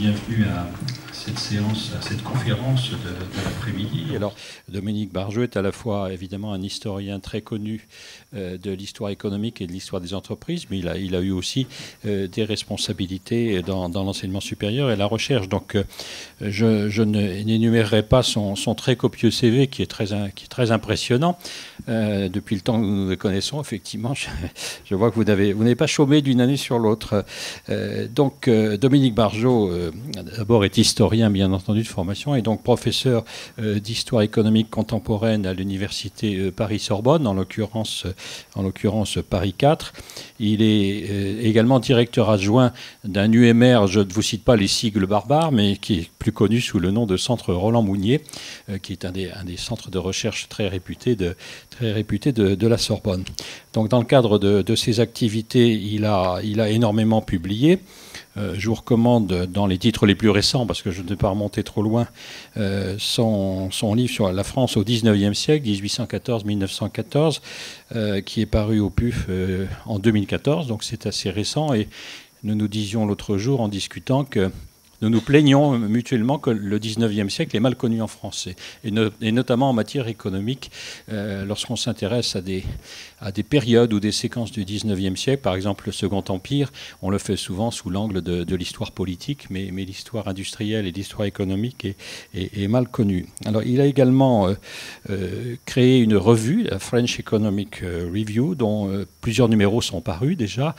bienvenue à cette séance, à cette conférence de l'après-midi. Alors, Dominique Barjot est à la fois évidemment un historien très connu de l'histoire économique et de l'histoire des entreprises, mais il a eu aussi des responsabilités dans l'enseignement supérieur et la recherche. Donc, je n'énumérerai pas son très copieux CV qui est très impressionnant. Depuis le temps que nous le connaissons, effectivement, je vois que vous n'avez pas chômé d'une année sur l'autre. Donc, Dominique Barjot, d'abord, est historien, bien entendu, de formation, et donc professeur d'histoire économique contemporaine à l'université Paris-Sorbonne, en l'occurrence Paris 4. Il est également directeur adjoint d'un UMR, je ne vous cite pas les sigles barbares, mais qui est plus connu sous le nom de Centre Roland Mounier, qui est un des centres de recherche très réputés de la Sorbonne. Donc, dans le cadre de ses activités, il a énormément publié. Je vous recommande, dans les titres les plus récents, parce que je ne vais pas remonter trop loin, son livre sur la France au XIXe siècle, 1814-1914, qui est paru au PUF en 2014, donc c'est assez récent. Et nous disions l'autre jour, en discutant, que nous nous plaignons mutuellement que le XIXe siècle est mal connu en français, et notamment en matière économique, lorsqu'on s'intéresse à des périodes ou des séquences du XIXe siècle, par exemple le Second Empire, on le fait souvent sous l'angle de l'histoire politique, mais l'histoire industrielle et l'histoire économique est mal connue. Alors, il a également créé une revue, la French Economic Review, dont plusieurs numéros sont parus déjà,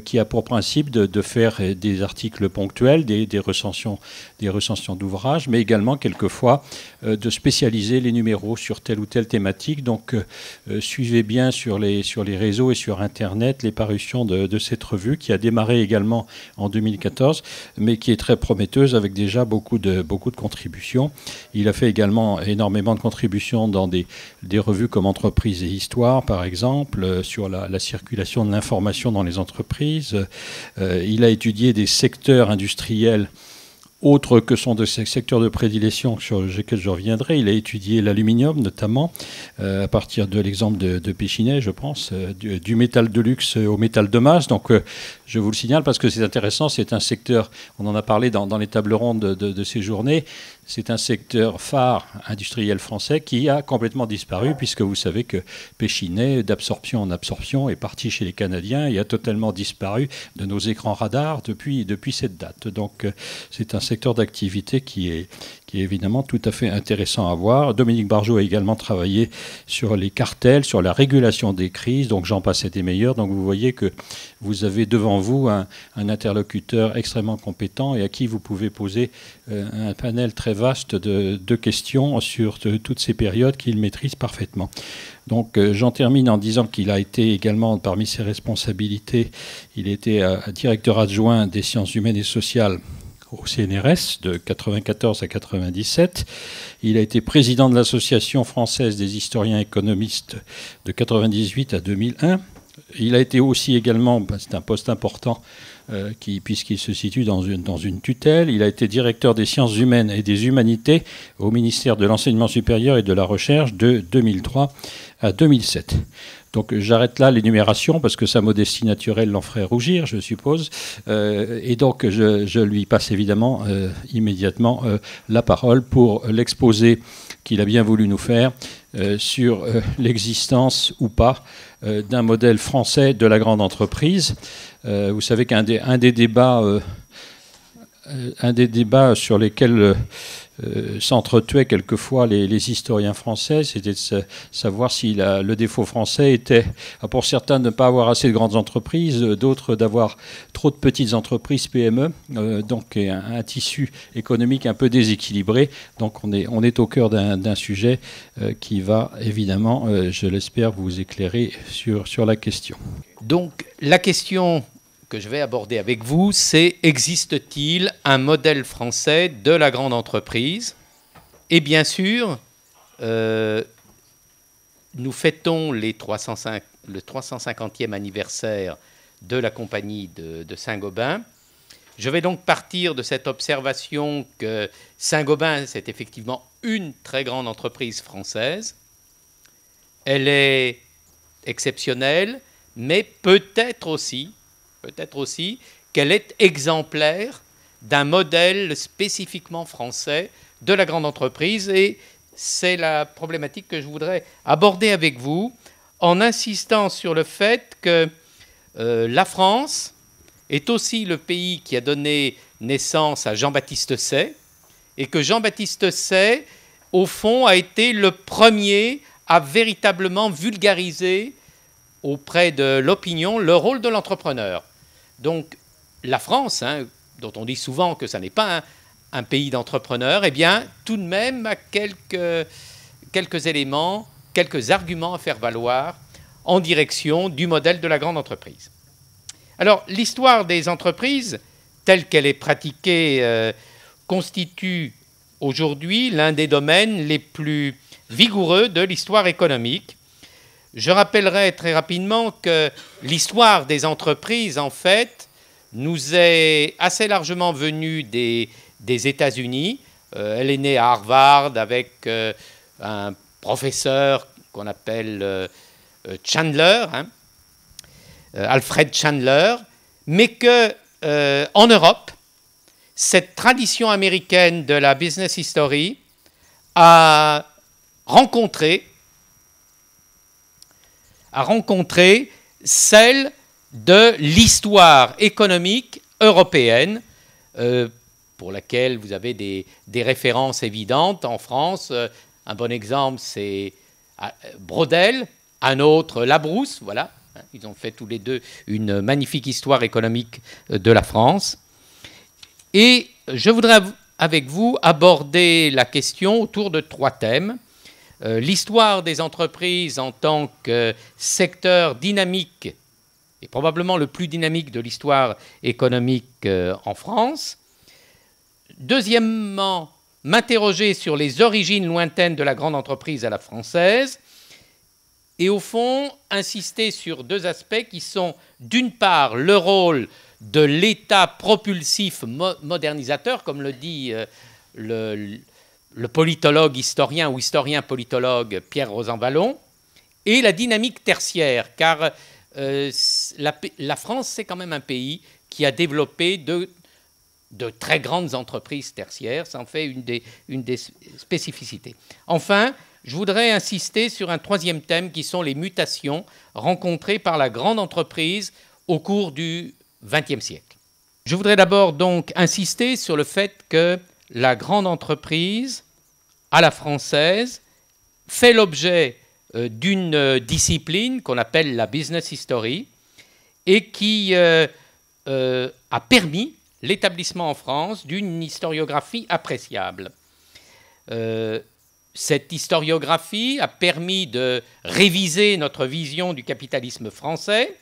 qui a pour principe de faire des articles ponctuels, des recensions d'ouvrages, mais également quelquefois de spécialiser les numéros sur telle ou telle thématique. Donc, suivez bien sur les réseaux et sur Internet les parutions de cette revue, qui a démarré également en 2014, mais qui est très prometteuse avec déjà beaucoup de contributions. Il a fait également énormément de contributions dans des revues comme Entreprise et Histoire, par exemple, sur la circulation de l'information dans les entreprises. Il a étudié des secteurs industriels autres que sont de ces secteurs de prédilection sur lesquels je reviendrai. Il a étudié l'aluminium, notamment, à partir de l'exemple de Péchinet, je pense, du métal de luxe au métal de masse. Donc, je vous le signale parce que c'est intéressant. C'est un secteur, on en a parlé dans les tables rondes de ces journées, c'est un secteur phare industriel français qui a complètement disparu, puisque vous savez que Péchinet, d'absorption en absorption, est parti chez les Canadiens et a totalement disparu de nos écrans radars depuis cette date. Donc, c'est un secteur d'activité qui est évidemment tout à fait intéressant à voir. Dominique Barjot a également travaillé sur les cartels, sur la régulation des crises, donc j'en passais des meilleurs. Donc, vous voyez que vous avez devant vous un interlocuteur extrêmement compétent et à qui vous pouvez poser un panel très vaste de questions sur toutes ces périodes qu'il maîtrise parfaitement. Donc, j'en termine en disant qu'il a été également, parmi ses responsabilités, il était directeur adjoint des sciences humaines et sociales au CNRS de 94 à 97. Il a été président de l'Association française des historiens économistes de 98 à 2001. Il a été aussi également, c'est un poste important, puisqu'il se situe dans une tutelle. Il a été directeur des sciences humaines et des humanités au ministère de l'Enseignement supérieur et de la Recherche de 2003 à 2007. Donc, j'arrête là l'énumération parce que sa modestie naturelle l'en ferait rougir, je suppose. Et donc, je lui passe évidemment immédiatement la parole pour l'exposé qu'il a bien voulu nous faire sur l'existence ou pas d'un modèle français de la grande entreprise. Vous savez qu'un des débats sur lesquels s'entretuaient quelquefois les historiens français, c'était de savoir si le défaut français était, pour certains, de ne pas avoir assez de grandes entreprises, d'autres d'avoir trop de petites entreprises PME, donc un tissu économique un peu déséquilibré. Donc on est au cœur d'un sujet qui va évidemment, je l'espère, vous éclairer sur la question. Donc la question que je vais aborder avec vous, c'est: existe-t-il un modèle français de la grande entreprise? Et bien sûr, nous fêtons le 350e anniversaire de la compagnie de Saint-Gobain. Je vais donc partir de cette observation que Saint-Gobain, c'est effectivement une très grande entreprise française. Elle est exceptionnelle, mais peut-être aussi qu'elle est exemplaire d'un modèle spécifiquement français de la grande entreprise. Et c'est la problématique que je voudrais aborder avec vous en insistant sur le fait que la France est aussi le pays qui a donné naissance à Jean-Baptiste Say, et que Jean-Baptiste Say, au fond, a été le premier à véritablement vulgariser auprès de l'opinion le rôle de l'entrepreneur. Donc la France, dont on dit souvent que ça n'est pas un pays d'entrepreneurs, eh bien tout de même a quelques éléments, quelques arguments à faire valoir en direction du modèle de la grande entreprise. Alors l'histoire des entreprises, telle qu'elle est pratiquée, constitue aujourd'hui l'un des domaines les plus vigoureux de l'histoire économique. Je rappellerai très rapidement que l'histoire des entreprises, en fait, nous est assez largement venue des États-Unis. Elle est née à Harvard avec un professeur qu'on appelle Chandler, Alfred Chandler, mais que en Europe, cette tradition américaine de la business history a rencontré celle de l'histoire économique européenne, pour laquelle vous avez des références évidentes. En France, un bon exemple, c'est Braudel, un autre Labrousse, voilà. Ils ont fait tous les deux une magnifique histoire économique de la France. Et je voudrais avec vous aborder la question autour de 3 thèmes. L'histoire des entreprises en tant que secteur dynamique, et probablement le plus dynamique de l'histoire économique en France. Deuxièmement, m'interroger sur les origines lointaines de la grande entreprise à la française. Et au fond, insister sur 2 aspects qui sont, d'une part, le rôle de l'État propulsif modernisateur, comme le dit le politologue historien ou historien politologue Pierre Rosanvallon, et la dynamique tertiaire, car la France, c'est quand même un pays qui a développé de très grandes entreprises tertiaires. Ça en fait une des spécificités. Enfin, je voudrais insister sur un 3e thème qui sont les mutations rencontrées par la grande entreprise au cours du XXe siècle. Je voudrais d'abord donc insister sur le fait que la grande entreprise à la française fait l'objet d'une discipline qu'on appelle la business history et qui a permis l'établissement en France d'une historiographie appréciable. Cette historiographie a permis de réviser notre vision du capitalisme français.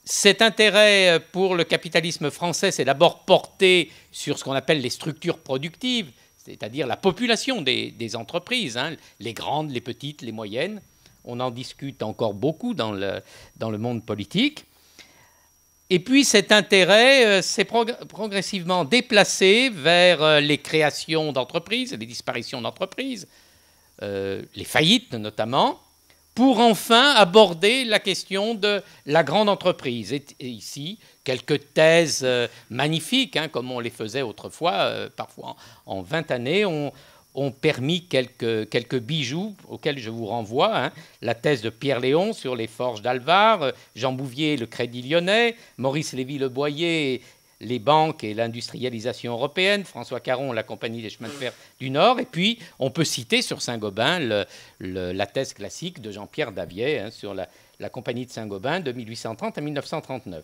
Cet intérêt pour le capitalisme français s'est d'abord porté sur ce qu'on appelle les structures productives, c'est-à-dire la population des entreprises, les grandes, les petites, les moyennes. On en discute encore beaucoup dans le monde politique. Et puis cet intérêt s'est progressivement déplacé vers les créations d'entreprises, les disparitions d'entreprises, les faillites notamment, pour enfin aborder la question de la grande entreprise. Et ici, quelques thèses magnifiques, comme on les faisait autrefois, parfois en 20 années, ont permis quelques bijoux auxquels je vous renvoie. La thèse de Pierre Léon sur les forges d'Alvar, Jean Bouvier, le Crédit Lyonnais, Maurice Lévy-Le Boyer, les banques et l'industrialisation européenne, François Caron, la Compagnie des chemins de fer du Nord, et puis on peut citer sur Saint-Gobain la thèse classique de Jean-Pierre Davier sur la Compagnie de Saint-Gobain de 1830 à 1939.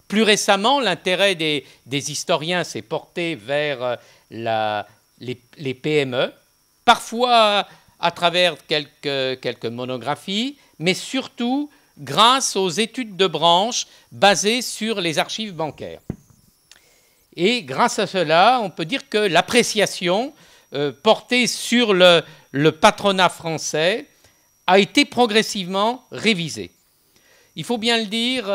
Plus récemment, l'intérêt des historiens s'est porté vers les PME, parfois à travers quelques monographies, mais surtout grâce aux études de branche basées sur les archives bancaires. Et grâce à cela, on peut dire que l'appréciation portée sur le patronat français a été progressivement révisée. Il faut bien le dire,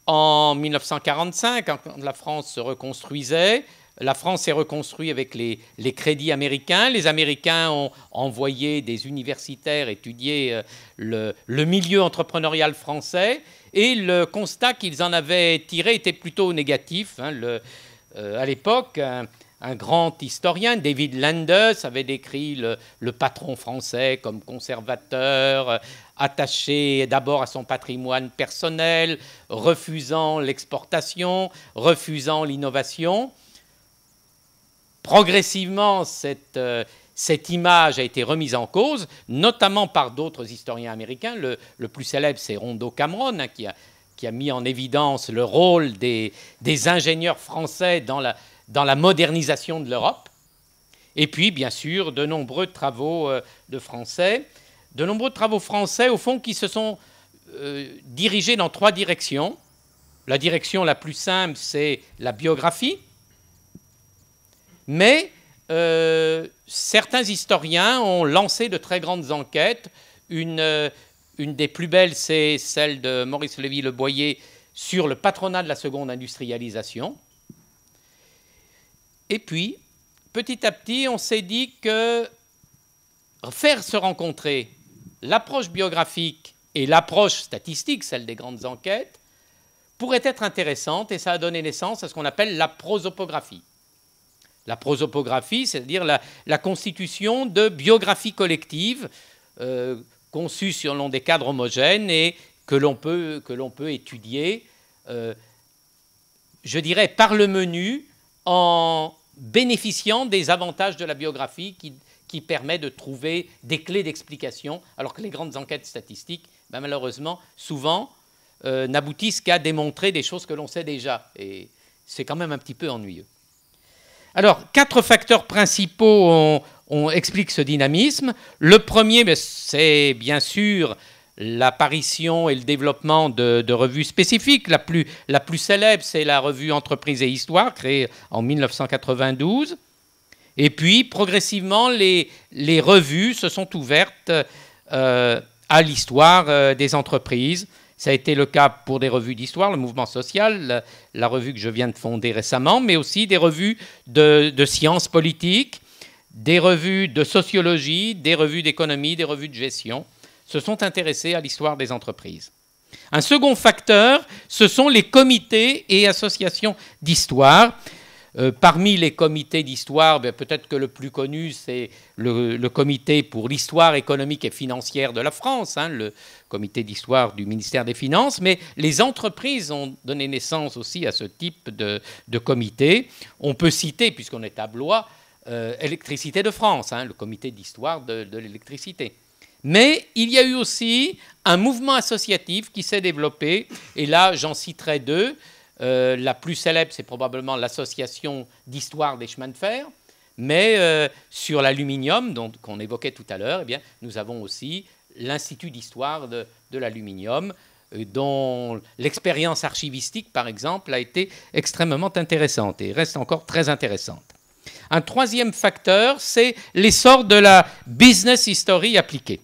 en 1945, quand la France se reconstruisait, la France s'est reconstruite avec les crédits américains. Les Américains ont envoyé des universitaires étudier le milieu entrepreneurial français. Et le constat qu'ils en avaient tiré était plutôt négatif. à l'époque, un grand historien, David Landes, avait décrit le patron français comme conservateur, attaché d'abord à son patrimoine personnel, refusant l'exportation, refusant l'innovation. Progressivement, cette image a été remise en cause, notamment par d'autres historiens américains. Le plus célèbre, c'est Rondo Cameron, hein, qui a mis en évidence le rôle des ingénieurs français dans la modernisation de l'Europe. Et puis, bien sûr, de nombreux travaux français, au fond, qui se sont dirigés dans 3 directions. La direction la plus simple, c'est la biographie. Mais certains historiens ont lancé de très grandes enquêtes. Une des plus belles, c'est celle de Maurice Lévy-Le Boyer sur le patronat de la seconde industrialisation. Et puis, petit à petit, on s'est dit que faire se rencontrer l'approche biographique et l'approche statistique, celle des grandes enquêtes, pourrait être intéressante, et ça a donné naissance à ce qu'on appelle la prosopographie. La prosopographie, c'est-à-dire la constitution de biographies collectives conçues selon des cadres homogènes et que l'on peut étudier, je dirais, par le menu, en bénéficiant des avantages de la biographie qui permet de trouver des clés d'explication, alors que les grandes enquêtes statistiques, malheureusement, souvent, n'aboutissent qu'à démontrer des choses que l'on sait déjà. Et c'est quand même un petit peu ennuyeux. Alors, 4 facteurs principaux expliquent ce dynamisme. Le premier, c'est bien sûr l'apparition et le développement de revues spécifiques. La plus célèbre, c'est la revue Entreprise et Histoire, créée en 1992. Et puis, progressivement, les revues se sont ouvertes à l'histoire des entreprises. Ça a été le cas pour des revues d'histoire, le Mouvement social, la revue que je viens de fonder récemment, mais aussi des revues de sciences politiques, des revues de sociologie, des revues d'économie, des revues de gestion, se sont intéressées à l'histoire des entreprises. Un second facteur, ce sont les comités et associations d'histoire. Parmi les comités d'histoire, peut-être que le plus connu, c'est le comité pour l'histoire économique et financière de la France, hein, le comité d'histoire du ministère des Finances, mais les entreprises ont donné naissance aussi à ce type de comité. On peut citer, puisqu'on est à Blois, Électricité de France, hein, le comité d'histoire de l'électricité. Mais il y a eu aussi un mouvement associatif qui s'est développé, et là j'en citerai 2. La plus célèbre, c'est probablement l'association d'histoire des chemins de fer, mais sur l'aluminium, qu'on évoquait tout à l'heure, eh bien, nous avons aussi l'Institut d'histoire de l'aluminium, dont l'expérience archivistique, par exemple, a été extrêmement intéressante et reste encore très intéressante. Un troisième facteur, c'est l'essor de la business history appliquée.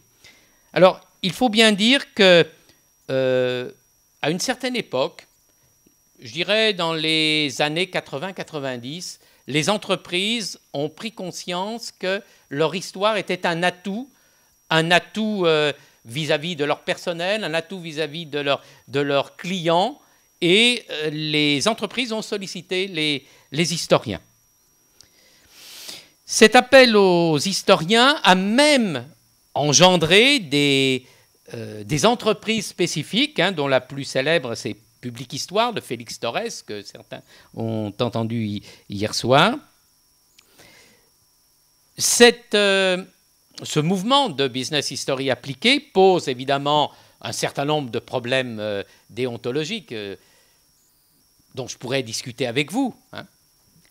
Alors, il faut bien dire que, à une certaine époque, je dirais dans les années 80-90, les entreprises ont pris conscience que leur histoire était un atout vis-à-vis de leur personnel, un atout vis-à-vis de leurs clients, et les entreprises ont sollicité les historiens. Cet appel aux historiens a même engendré des entreprises spécifiques, hein, dont la plus célèbre, c'est Public Histoire de Félix Torres, que certains ont entendu hier soir. Ce mouvement de business history appliqué pose évidemment un certain nombre de problèmes déontologiques dont je pourrais discuter avec vous, hein,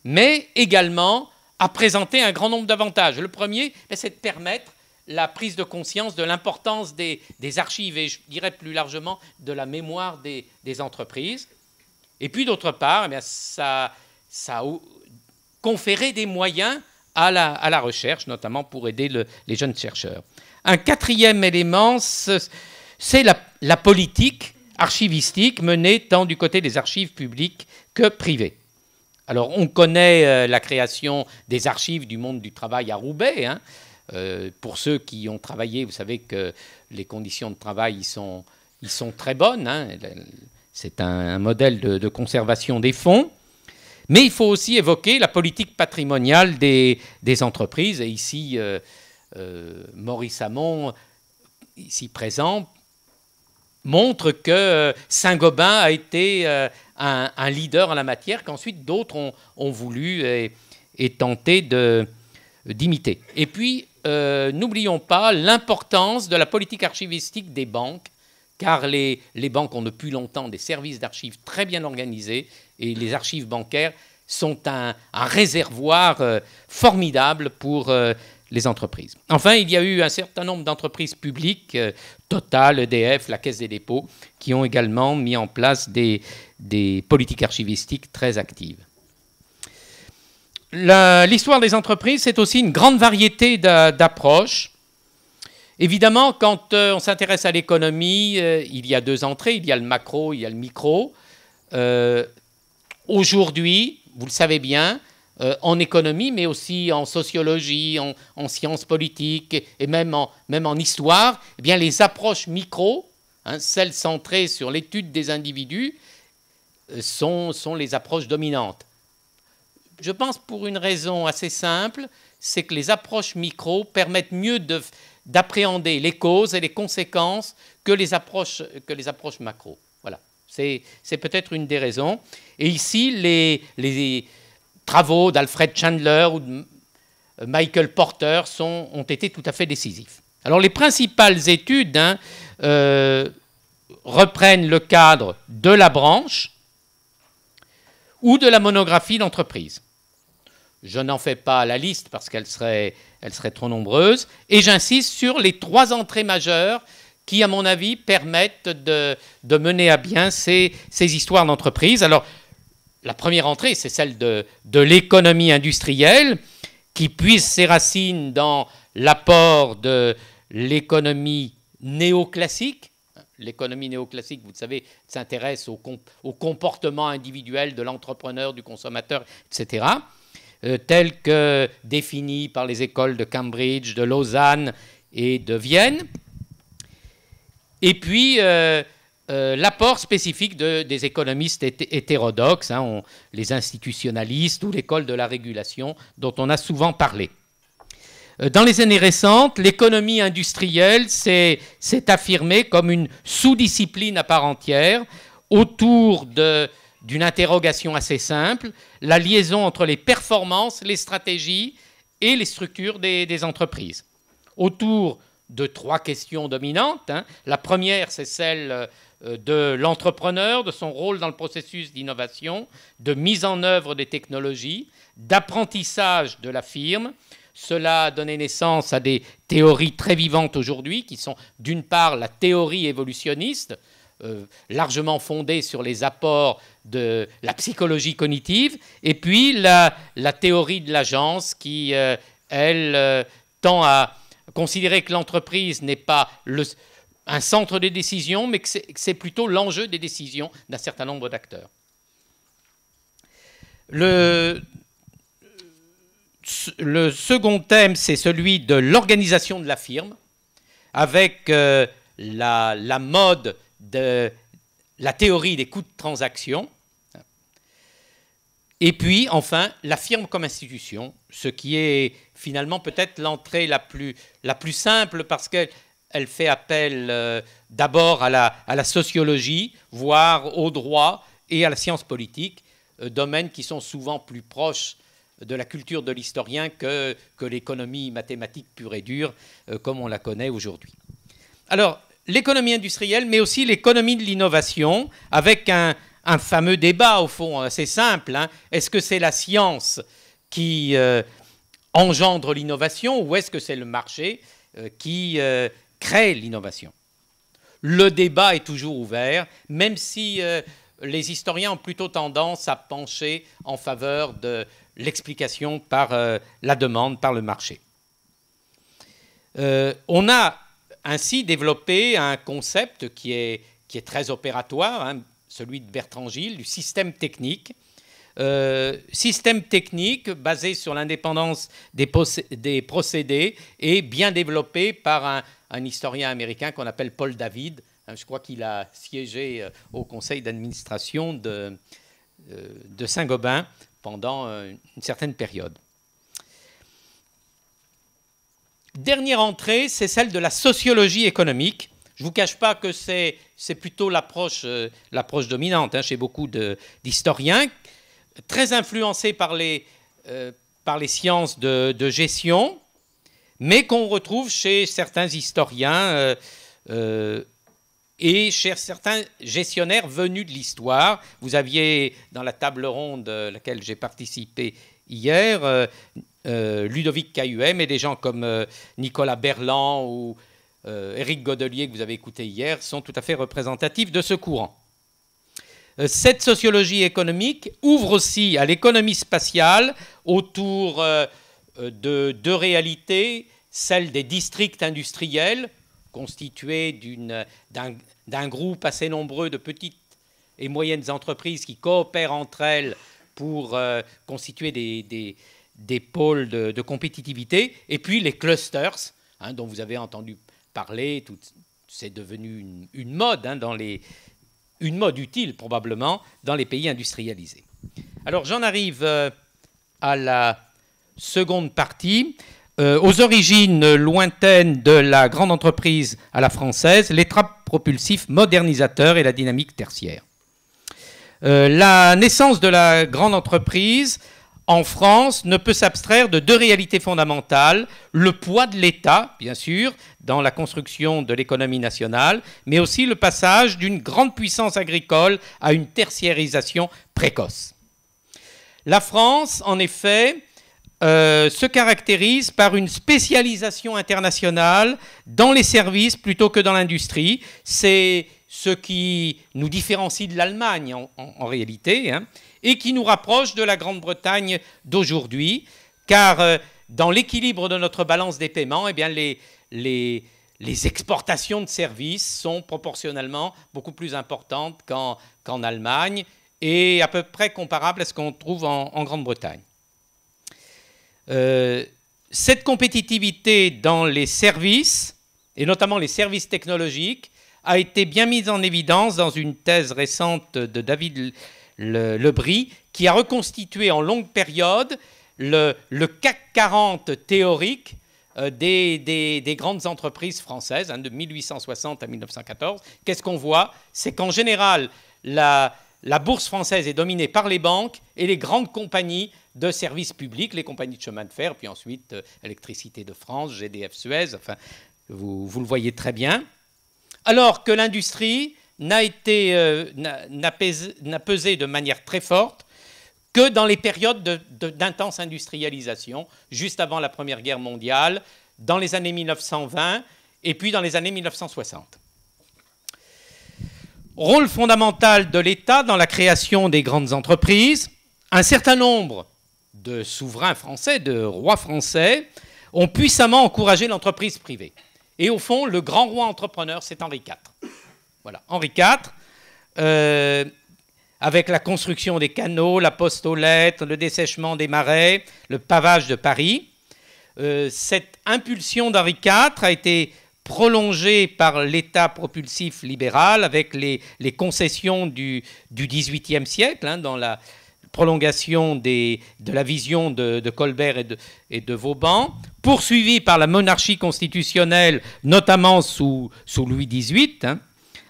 mais également a présenté un grand nombre d'avantages. Le premier, c'est de permettre la prise de conscience de l'importance des archives et, je dirais plus largement, de la mémoire des entreprises. Et puis, d'autre part, eh bien, ça a conféré des moyens à la recherche, notamment pour aider les jeunes chercheurs. Un quatrième élément, c'est la politique archivistique menée tant du côté des archives publiques que privées. Alors, on connaît la création des archives du monde du travail à Roubaix, hein. Pour ceux qui ont travaillé, vous savez que les conditions de travail y sont très bonnes, hein. C'est un modèle de conservation des fonds. Mais il faut aussi évoquer la politique patrimoniale des entreprises. Et ici, Maurice Hamon, ici présent, montre que Saint-Gobain a été un leader en la matière, qu'ensuite d'autres ont voulu et tenté d'imiter. Et puis, n'oublions pas l'importance de la politique archivistique des banques, car les banques ont depuis longtemps des services d'archives très bien organisés, et les archives bancaires sont un réservoir formidable pour les entreprises. Enfin, il y a eu un certain nombre d'entreprises publiques, Total, EDF, la Caisse des dépôts, qui ont également mis en place des politiques archivistiques très actives. L'histoire des entreprises, c'est aussi une grande variété d'approches. Évidemment, quand on s'intéresse à l'économie, il y a deux entrées, il y a le macro, il y a le micro. Aujourd'hui, vous le savez bien, en économie, mais aussi en sociologie, en sciences politiques et même en histoire, eh bien, les approches micro, celles centrées sur l'étude des individus, sont les approches dominantes. Je pense pour une raison assez simple, c'est que les approches micro permettent mieux d'appréhender les causes et les conséquences que les approches macro. Voilà, c'est peut-être une des raisons. Et ici, les travaux d'Alfred Chandler ou de Michael Porter ont été tout à fait décisifs. Alors les principales études reprennent le cadre de la branche ou de la monographie d'entreprise. Je n'en fais pas la liste parce qu'elle serait trop nombreuse, et j'insiste sur les trois entrées majeures qui, à mon avis, permettent de mener à bien ces histoires d'entreprise. Alors, la première entrée, c'est celle de l'économie industrielle, qui puise ses racines dans l'apport de l'économie néoclassique. L'économie néoclassique, vous le savez, s'intéresse au comportement individuel de l'entrepreneur, du consommateur, etc., tel que défini par les écoles de Cambridge, de Lausanne et de Vienne. Et puis, l'apport spécifique des économistes hétérodoxes, les institutionnalistes ou l'école de la régulation, dont on a souvent parlé. Dans les années récentes, l'économie industrielle s'est affirmée comme une sous-discipline à part entière autour d'une interrogation assez simple, la liaison entre les performances, les stratégies et les structures des entreprises. Autour de trois questions dominantes. La première, c'est celle de l'entrepreneur, de son rôle dans le processus d'innovation, de mise en œuvre des technologies, d'apprentissage de la firme. Cela a donné naissance à des théories très vivantes aujourd'hui, qui sont d'une part la théorie évolutionniste, largement fondée sur les apports de la psychologie cognitive, et puis la théorie de l'agence qui, elle, tend à considérer que l'entreprise n'est pas un centre de décision, mais que c'est plutôt l'enjeu des décisions d'un certain nombre d'acteurs. Le second thème, c'est celui de l'organisation de la firme, avec la mode de la théorie des coûts de transaction. Et puis, enfin, la firme comme institution, ce qui est finalement peut-être l'entrée la plus simple parce qu'elle fait appel d'abord à la sociologie, voire au droit et à la science politique, domaines qui sont souvent plus proches de la culture de l'historien que l'économie mathématique pure et dure, comme on la connaît aujourd'hui. Alors, l'économie industrielle, mais aussi l'économie de l'innovation, avec un fameux débat, au fond, assez simple. Est-ce que c'est la science qui engendre l'innovation ou est-ce que c'est le marché qui crée l'innovation? Le débat est toujours ouvert, même si les historiens ont plutôt tendance à pencher en faveur de l'explication par la demande, par le marché. On a ainsi développé un concept qui est très opératoire, celui de Bertrand Gilles, du système technique. Système technique basé sur l'indépendance des procédés et bien développé par un historien américain qu'on appelle Paul David. Je crois qu'il a siégé au conseil d'administration de Saint-Gobain pendant une certaine période. Dernière entrée, c'est celle de la sociologie économique. Je ne vous cache pas que c'est plutôt l'approche dominante chez beaucoup d'historiens, très influencés par les sciences de gestion, mais qu'on retrouve chez certains historiens et chez certains gestionnaires venus de l'histoire. Vous aviez, dans la table ronde à laquelle j'ai participé hier, Ludovic Cahuet, mais des gens comme Nicolas Berland ou Éric Godelier, que vous avez écouté hier, sont tout à fait représentatifs de ce courant. Cette sociologie économique ouvre aussi à l'économie spatiale autour de deux réalités, celle des districts industriels, constitués d'un groupe assez nombreux de petites et moyennes entreprises qui coopèrent entre elles pour constituer des pôles de compétitivité, et puis les clusters, dont vous avez entendu parler, c'est devenu une mode, une mode utile probablement dans les pays industrialisés. Alors j'en arrive à la seconde partie, aux origines lointaines de la grande entreprise à la française, l'état propulsif modernisateur et la dynamique tertiaire. La naissance de la grande entreprise en France ne peut s'abstraire de deux réalités fondamentales, le poids de l'État, bien sûr, dans la construction de l'économie nationale, mais aussi le passage d'une grande puissance agricole à une tertiarisation précoce. La France, en effet, se caractérise par une spécialisation internationale dans les services plutôt que dans l'industrie. C'est ce qui nous différencie de l'Allemagne en réalité, et qui nous rapproche de la Grande-Bretagne d'aujourd'hui, car dans l'équilibre de notre balance des paiements, eh bien, les exportations de services sont proportionnellement beaucoup plus importantes qu'en Allemagne et à peu près comparables à ce qu'on trouve en Grande-Bretagne. Cette compétitivité dans les services, et notamment les services technologiques, a été bien mise en évidence dans une thèse récente de David Lebris, qui a reconstitué en longue période le CAC 40 théorique des grandes entreprises françaises, de 1860 à 1914. Qu'est-ce qu'on voit? C'est qu'en général, la bourse française est dominée par les banques et les grandes compagnies de services publics, les compagnies de chemin de fer, puis ensuite Électricité de France, GDF Suez, enfin, vous le voyez très bien. Alors que l'industrie n'a pesé de manière très forte que dans les périodes d'intense industrialisation, juste avant la Première Guerre mondiale, dans les années 1920 et puis dans les années 1960. Rôle fondamental de l'État dans la création des grandes entreprises. Un certain nombre de souverains français, de rois français, ont puissamment encouragé l'entreprise privée. Et au fond, le grand roi entrepreneur, c'est Henri IV. Voilà, Henri IV, avec la construction des canaux, la poste aux lettres, le dessèchement des marais, le pavage de Paris. Cette impulsion d'Henri IV a été prolongée par l'État propulsif libéral avec les concessions du XVIIIe siècle, dans la prolongation de la vision de Colbert et de Vauban, poursuivie par la monarchie constitutionnelle, notamment sous Louis XVIII,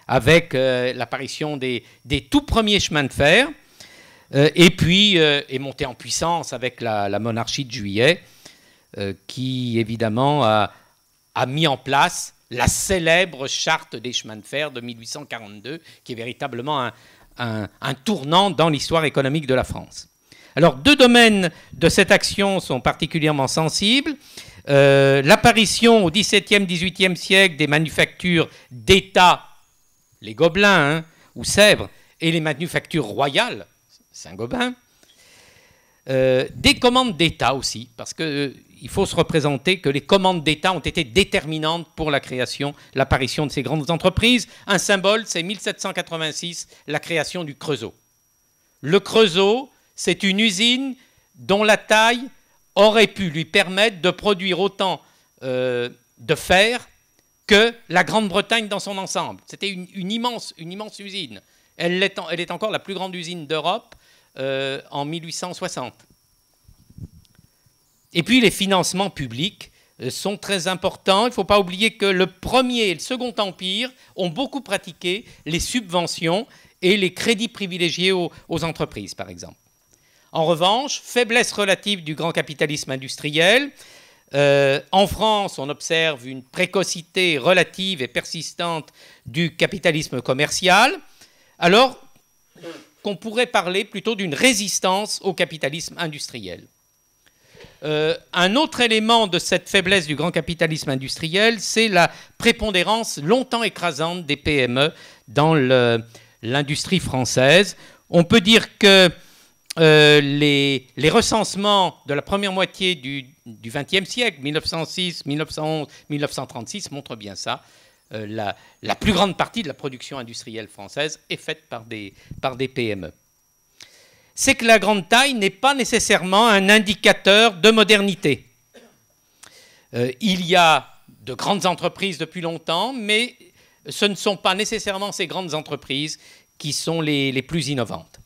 avec l'apparition des tout premiers chemins de fer, et puis est montée en puissance avec la monarchie de Juillet, qui évidemment a mis en place la célèbre charte des chemins de fer de 1842, qui est véritablement un tournant dans l'histoire économique de la France. Alors, deux domaines de cette action sont particulièrement sensibles. L'apparition au XVIIe, XVIIIe siècle des manufactures d'État, les Gobelins ou Sèvres, et les manufactures royales, Saint-Gobain, des commandes d'État aussi, parce qu'il faut se représenter que les commandes d'État ont été déterminantes pour la création, l'apparition de ces grandes entreprises. Un symbole, c'est 1786, la création du Creusot. Le Creusot, c'est une usine dont la taille aurait pu lui permettre de produire autant de fer que la Grande-Bretagne dans son ensemble. C'était une immense usine. Elle est encore la plus grande usine d'Europe en 1860. Et puis les financements publics sont très importants. Il ne faut pas oublier que le Premier et le Second Empire ont beaucoup pratiqué les subventions et les crédits privilégiés aux entreprises, par exemple. En revanche, faiblesse relative du grand capitalisme industriel. En France, on observe une précocité relative et persistante du capitalisme commercial, alors qu'on pourrait parler plutôt d'une résistance au capitalisme industriel. Un autre élément de cette faiblesse du grand capitalisme industriel, c'est la prépondérance longtemps écrasante des PME dans l'industrie française. On peut dire que les recensements de la première moitié du XXe siècle, 1906, 1911, 1936, montrent bien ça. La plus grande partie de la production industrielle française est faite par des PME. C'est que la grande taille n'est pas nécessairement un indicateur de modernité. Il y a de grandes entreprises depuis longtemps, mais ce ne sont pas nécessairement ces grandes entreprises qui sont les plus innovantes.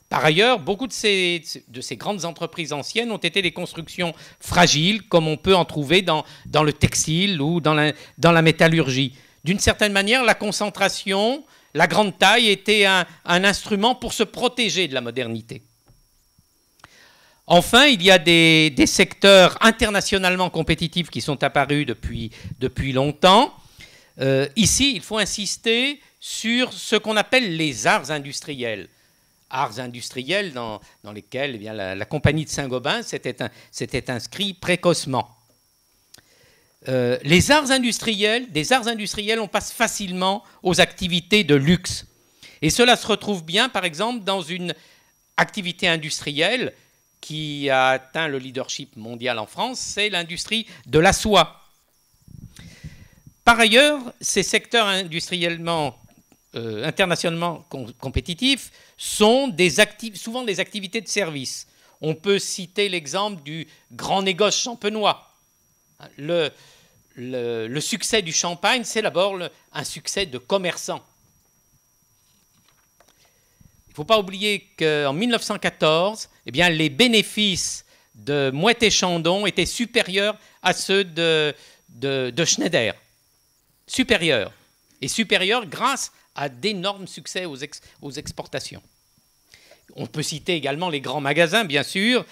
Par ailleurs, beaucoup de ces grandes entreprises anciennes ont été des constructions fragiles, comme on peut en trouver dans le textile ou dans la métallurgie. D'une certaine manière, la concentration, la grande taille était un instrument pour se protéger de la modernité. Enfin, il y a des secteurs internationalement compétitifs qui sont apparus depuis longtemps. Ici, il faut insister sur ce qu'on appelle les arts industriels. Arts industriels dans lesquels eh bien, la compagnie de Saint-Gobain s'était inscrit précocement. Des arts industriels, on passe facilement aux activités de luxe. Et cela se retrouve bien, par exemple, dans une activité industrielle qui a atteint le leadership mondial en France, c'est l'industrie de la soie. Par ailleurs, ces secteurs internationalement compétitifs sont souvent des activités de service. On peut citer l'exemple du grand négoce champenois. Le succès du champagne, c'est d'abord un succès de commerçant. Il ne faut pas oublier qu'en 1914, eh bien, les bénéfices de Moët et Chandon étaient supérieurs à ceux de Schneider. Supérieurs. Et supérieurs grâce à d'énormes succès aux exportations. On peut citer également les grands magasins, bien sûr,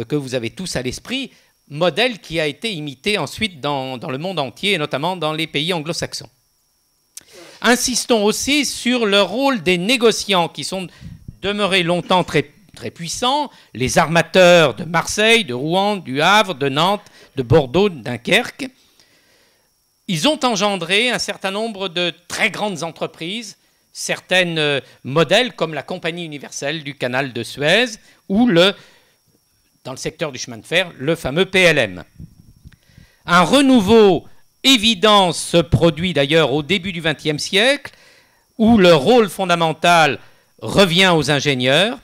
que vous avez tous à l'esprit, modèle qui a été imité ensuite dans le monde entier, et notamment dans les pays anglo-saxons. Insistons aussi sur le rôle des négociants qui sont demeurés longtemps très, très puissants, les armateurs de Marseille, de Rouen, du Havre, de Nantes, de Bordeaux, de Dunkerque. Ils ont engendré un certain nombre de très grandes entreprises, certaines modèles comme la Compagnie universelle du canal de Suez ou dans le secteur du chemin de fer, le fameux PLM. Un renouveau évident se produit d'ailleurs au début du XXe siècle, où le rôle fondamental revient aux ingénieurs,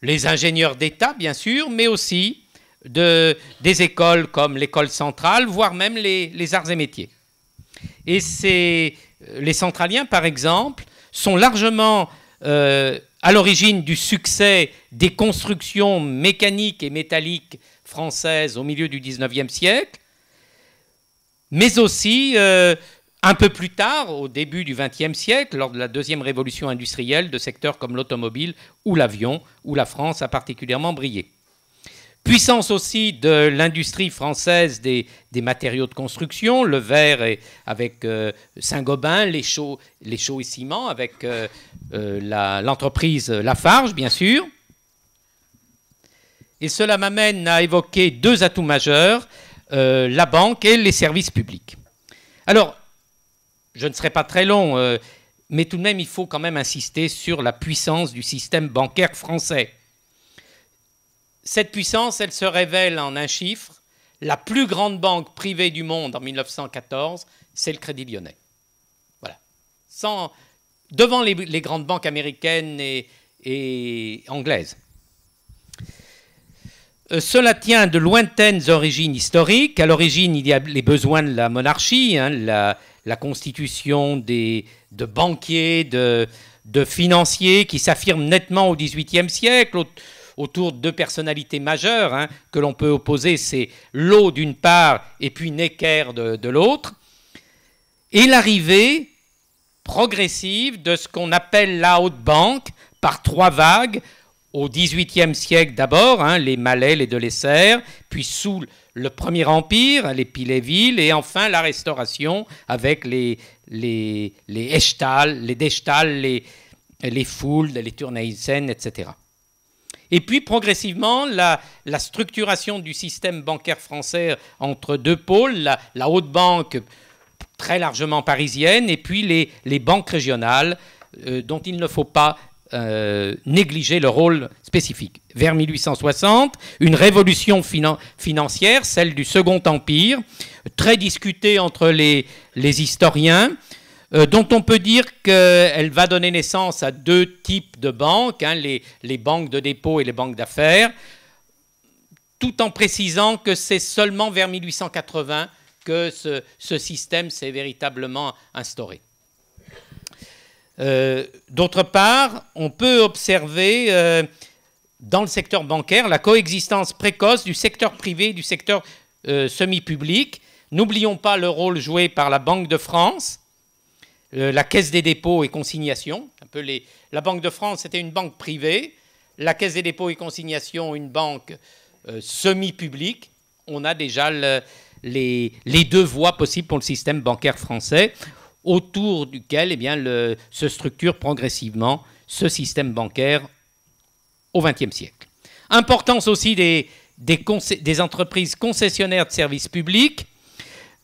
les ingénieurs d'État bien sûr, mais aussi des écoles comme l'école centrale, voire même les arts et métiers. Et les centraliens, par exemple, sont largement à l'origine du succès des constructions mécaniques et métalliques françaises au milieu du XIXe siècle, mais aussi un peu plus tard, au début du XXe siècle, lors de la deuxième révolution industrielle, de secteurs comme l'automobile ou l'avion, où la France a particulièrement brillé. Puissance aussi de l'industrie française des matériaux de construction, le verre avec Saint-Gobain, les chaux et ciments avec l'entreprise Lafarge, bien sûr. Et cela m'amène à évoquer deux atouts majeurs, la banque et les services publics. Alors, je ne serai pas très long, mais tout de même, il faut quand même insister sur la puissance du système bancaire français. Cette puissance, elle se révèle en un chiffre. La plus grande banque privée du monde en 1914, c'est le Crédit Lyonnais. Voilà. Devant les grandes banques américaines et anglaises. Cela tient de lointaines origines historiques. À l'origine, il y a les besoins de la monarchie, la constitution de banquiers, de de financiers qui s'affirment nettement au XVIIIe siècle, autour de deux personnalités majeures, hein, que l'on peut opposer, c'est Law d'une part et puis Necker de l'autre, et l'arrivée progressive de ce qu'on appelle la haute banque par trois vagues, au XVIIIe siècle d'abord, hein, les Malais, les Delessert, puis sous le Premier Empire, les Piléville, et enfin la Restauration avec les Echtal, les Dechtal, les Fould, les Turnaysen, etc. Et puis progressivement, la structuration du système bancaire français entre deux pôles, la haute banque très largement parisienne, et puis les banques régionales, dont il ne faut pas négliger le rôle spécifique. Vers 1860, une révolution financière, celle du Second Empire, très discutée entre les historiens, dont on peut dire qu'elle va donner naissance à deux types de banques, hein, les banques de dépôt et les banques d'affaires, tout en précisant que c'est seulement vers 1880 que ce système s'est véritablement instauré. D'autre part, on peut observer dans le secteur bancaire la coexistence précoce du secteur privé et du secteur semi-public. N'oublions pas le rôle joué par la Banque de France, la Caisse des dépôts et consignations. La Banque de France, c'était une banque privée. La Caisse des dépôts et consignations, une banque semi-publique. On a déjà les deux voies possibles pour le système bancaire français, autour duquel se structure progressivement ce système bancaire au XXe siècle. Importance aussi des entreprises concessionnaires de services publics,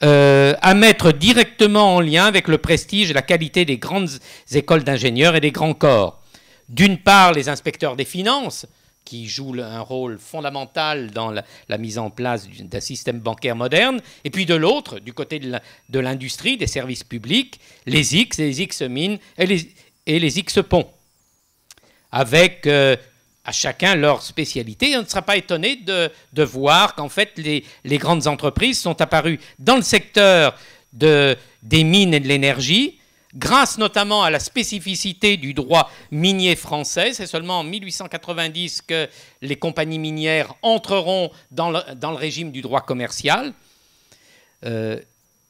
à mettre directement en lien avec le prestige et la qualité des grandes écoles d'ingénieurs et des grands corps. D'une part, les inspecteurs des finances, qui jouent un rôle fondamental dans la mise en place d'un système bancaire moderne, et puis de l'autre, du côté de l'industrie, des services publics, les X et les X-mines et les X-ponts, avec à chacun leur spécialité. Et on ne sera pas étonné de voir qu'en fait les grandes entreprises sont apparues dans le secteur des mines et de l'énergie, grâce notamment à la spécificité du droit minier français. C'est seulement en 1890 que les compagnies minières entreront dans le régime du droit commercial.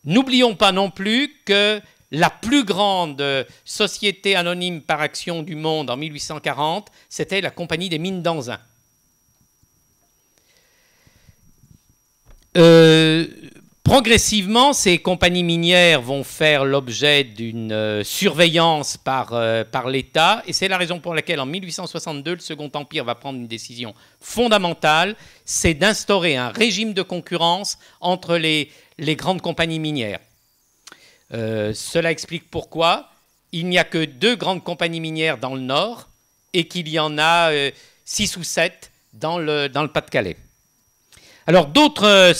N'oublions pas non plus que la plus grande société anonyme par action du monde en 1840, c'était la Compagnie des mines d'Anzin. Progressivement, ces compagnies minières vont faire l'objet d'une surveillance par l'État, et c'est la raison pour laquelle en 1862, le Second Empire va prendre une décision fondamentale, c'est d'instaurer un régime de concurrence entre les grandes compagnies minières. Cela explique pourquoi il n'y a que 2 grandes compagnies minières dans le Nord et qu'il y en a 6 ou 7 dans le Pas-de-Calais. Alors d'autres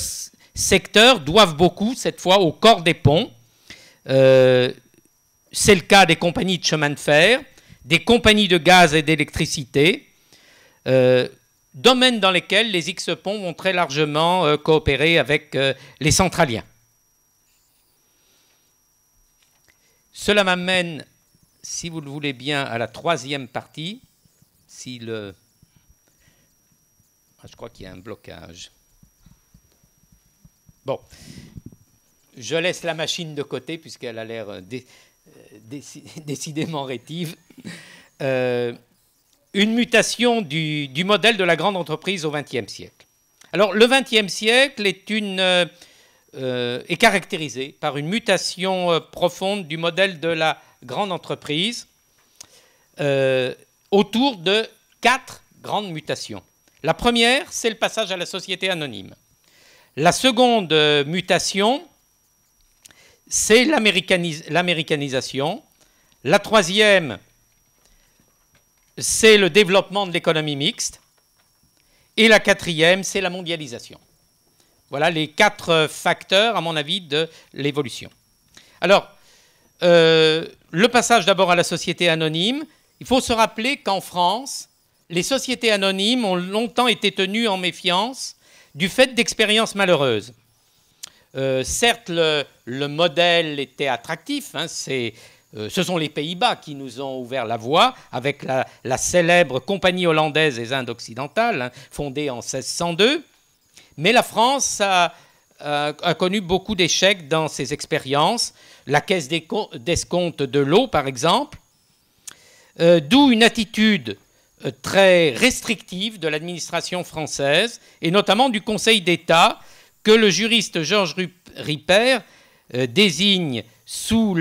secteurs doivent beaucoup, cette fois, au corps des ponts. C'est le cas des compagnies de chemin de fer, des compagnies de gaz et d'électricité, domaines dans lesquels les X-ponts vont très largement coopérer avec les centraliens. Cela m'amène, si vous le voulez bien, à la 3e partie. Je crois qu'il y a un blocage. Bon, je laisse la machine de côté puisqu'elle a l'air décidément rétive. Une mutation du modèle de la grande entreprise au XXe siècle. Alors, le XXe siècle est caractérisé par une mutation profonde du modèle de la grande entreprise autour de 4 grandes mutations. La première, c'est le passage à la société anonyme. La seconde mutation, c'est l'américanisation. La troisième, c'est le développement de l'économie mixte. Et la quatrième, c'est la mondialisation. Voilà les 4 facteurs, à mon avis, de l'évolution. Alors, le passage d'abord à la société anonyme, il faut se rappeler qu'en France, les sociétés anonymes ont longtemps été tenues en méfiance du fait d'expériences malheureuses. Certes, le modèle était attractif, hein, Ce sont les Pays-Bas qui nous ont ouvert la voie avec la célèbre Compagnie hollandaise des Indes occidentales, hein, fondée en 1602. Mais la France a connu beaucoup d'échecs dans ses expériences. La caisse d'escompte de l'eau, par exemple, d'où une attitude très restrictive de l'administration française, et notamment du Conseil d'État, que le juriste Georges Ripert désigne sous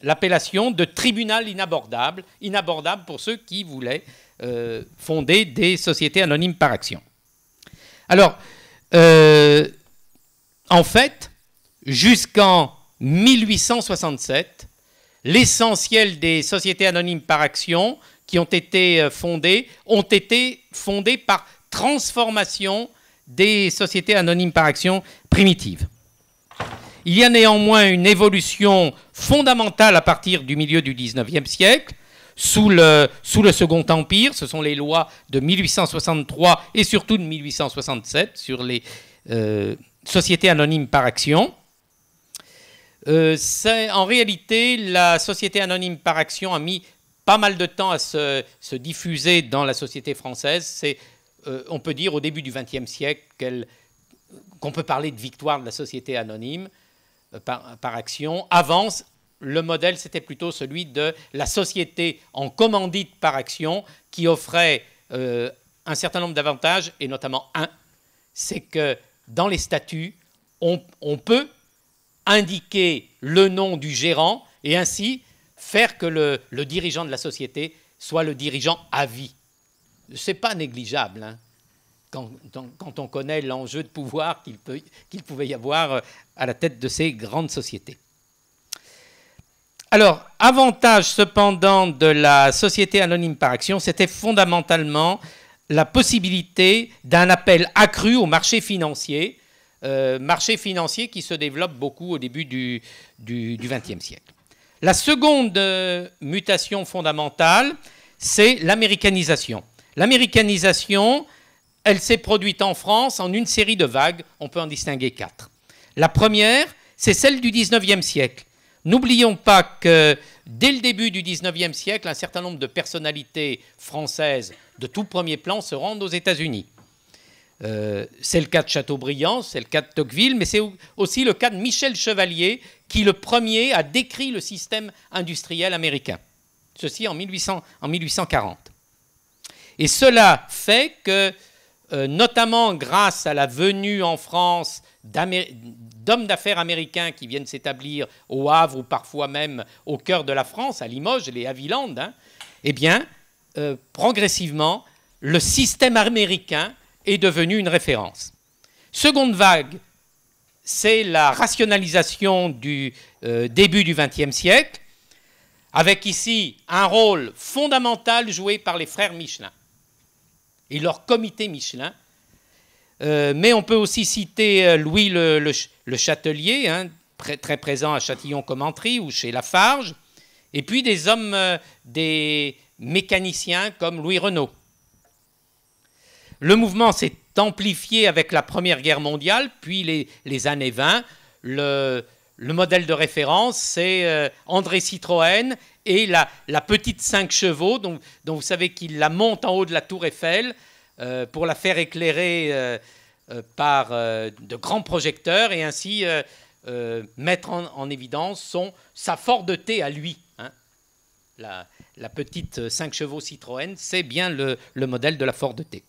l'appellation de tribunal inabordable, inabordable pour ceux qui voulaient fonder des sociétés anonymes par action. Alors, en fait, jusqu'en 1867, l'essentiel des sociétés anonymes par action qui ont été fondées par transformation des sociétés anonymes par action primitives. Il y a néanmoins une évolution fondamentale à partir du milieu du XIXe siècle, sous le Second Empire. Ce sont les lois de 1863 et surtout de 1867 sur les sociétés anonymes par action. En réalité, la société anonyme par action a mis pas mal de temps à se diffuser dans la société française. On peut dire au début du XXe siècle qu'on peut parler de victoire de la société anonyme par action. Avant, le modèle, c'était plutôt celui de la société en commandite par action qui offrait un certain nombre d'avantages, et notamment un, c'est que dans les statuts, on peut indiquer le nom du gérant et ainsi faire que le dirigeant de la société soit le dirigeant à vie. Ce n'est pas négligeable, hein, quand on connaît l'enjeu de pouvoir qu'il pouvait y avoir à la tête de ces grandes sociétés. Alors, avantage cependant de la société anonyme par action, c'était fondamentalement la possibilité d'un appel accru au marché financier qui se développe beaucoup au début du XXe siècle. La seconde mutation fondamentale, c'est l'américanisation. L'américanisation, elle s'est produite en France en une série de vagues, on peut en distinguer 4. La première, c'est celle du XIXe siècle. N'oublions pas que dès le début du XIXe siècle, un certain nombre de personnalités françaises de tout premier plan se rendent aux États-Unis. C'est le cas de Chateaubriand, c'est le cas de Tocqueville, mais c'est aussi le cas de Michel Chevalier, qui le premier a décrit le système industriel américain. Ceci en 1840. Et cela fait que, notamment grâce à la venue en France d'hommes d'affaires américains qui viennent s'établir au Havre ou parfois même au cœur de la France, à Limoges, les Havilland, hein, eh bien, progressivement, le système américain est devenu une référence. Seconde vague, c'est la rationalisation du début du XXe siècle, avec ici un rôle fondamental joué par les frères Michelin et leur comité Michelin. Mais on peut aussi citer Louis le Châtelier, hein, très présent à Châtillon-Commentry ou chez Lafarge, et puis des hommes, des mécaniciens comme Louis Renault. Le mouvement s'est amplifié avec la Première Guerre mondiale, puis les années 20. Le modèle de référence, c'est André Citroën et la petite 5 chevaux, dont vous savez qu'il la monte en haut de la tour Eiffel pour la faire éclairer par de grands projecteurs et ainsi mettre en évidence sa Ford T à lui. Hein. La petite 5 chevaux Citroën, c'est bien le modèle de la Ford T.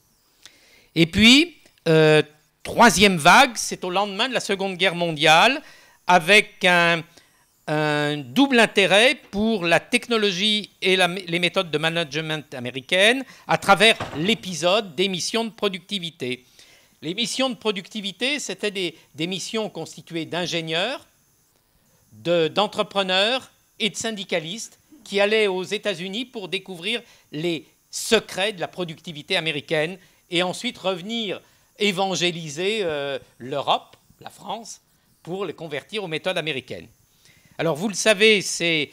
Et puis, troisième vague, c'est au lendemain de la Seconde Guerre mondiale, avec un double intérêt pour la technologie et les méthodes de management américaines à travers l'épisode des missions de productivité. Les missions de productivité, c'était des missions constituées d'ingénieurs, d'entrepreneurs et de syndicalistes qui allaient aux États-Unis pour découvrir les secrets de la productivité américaine et ensuite revenir évangéliser l'Europe, la France, pour les convertir aux méthodes américaines. Alors, vous le savez, ces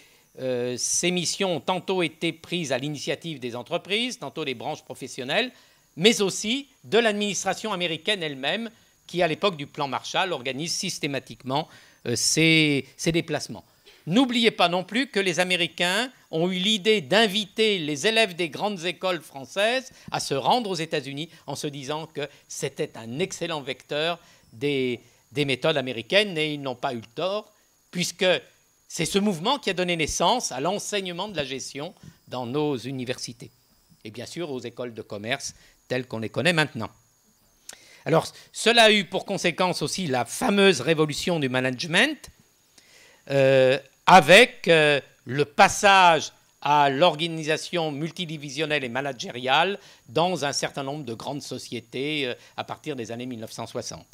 missions ont tantôt été prises à l'initiative des entreprises, tantôt des branches professionnelles, mais aussi de l'administration américaine elle-même, qui, à l'époque du plan Marshall, organise systématiquement ces déplacements. n'oubliez pas non plus que les Américains ont eu l'idée d'inviter les élèves des grandes écoles françaises à se rendre aux États-Unis en se disant que c'était un excellent vecteur des méthodes américaines, et ils n'ont pas eu le tort, puisque c'est ce mouvement qui a donné naissance à l'enseignement de la gestion dans nos universités, et bien sûr aux écoles de commerce telles qu'on les connaît maintenant. Alors, cela a eu pour conséquence aussi la fameuse révolution du management, avec le passage à l'organisation multidivisionnelle et managériale dans un certain nombre de grandes sociétés à partir des années 1960.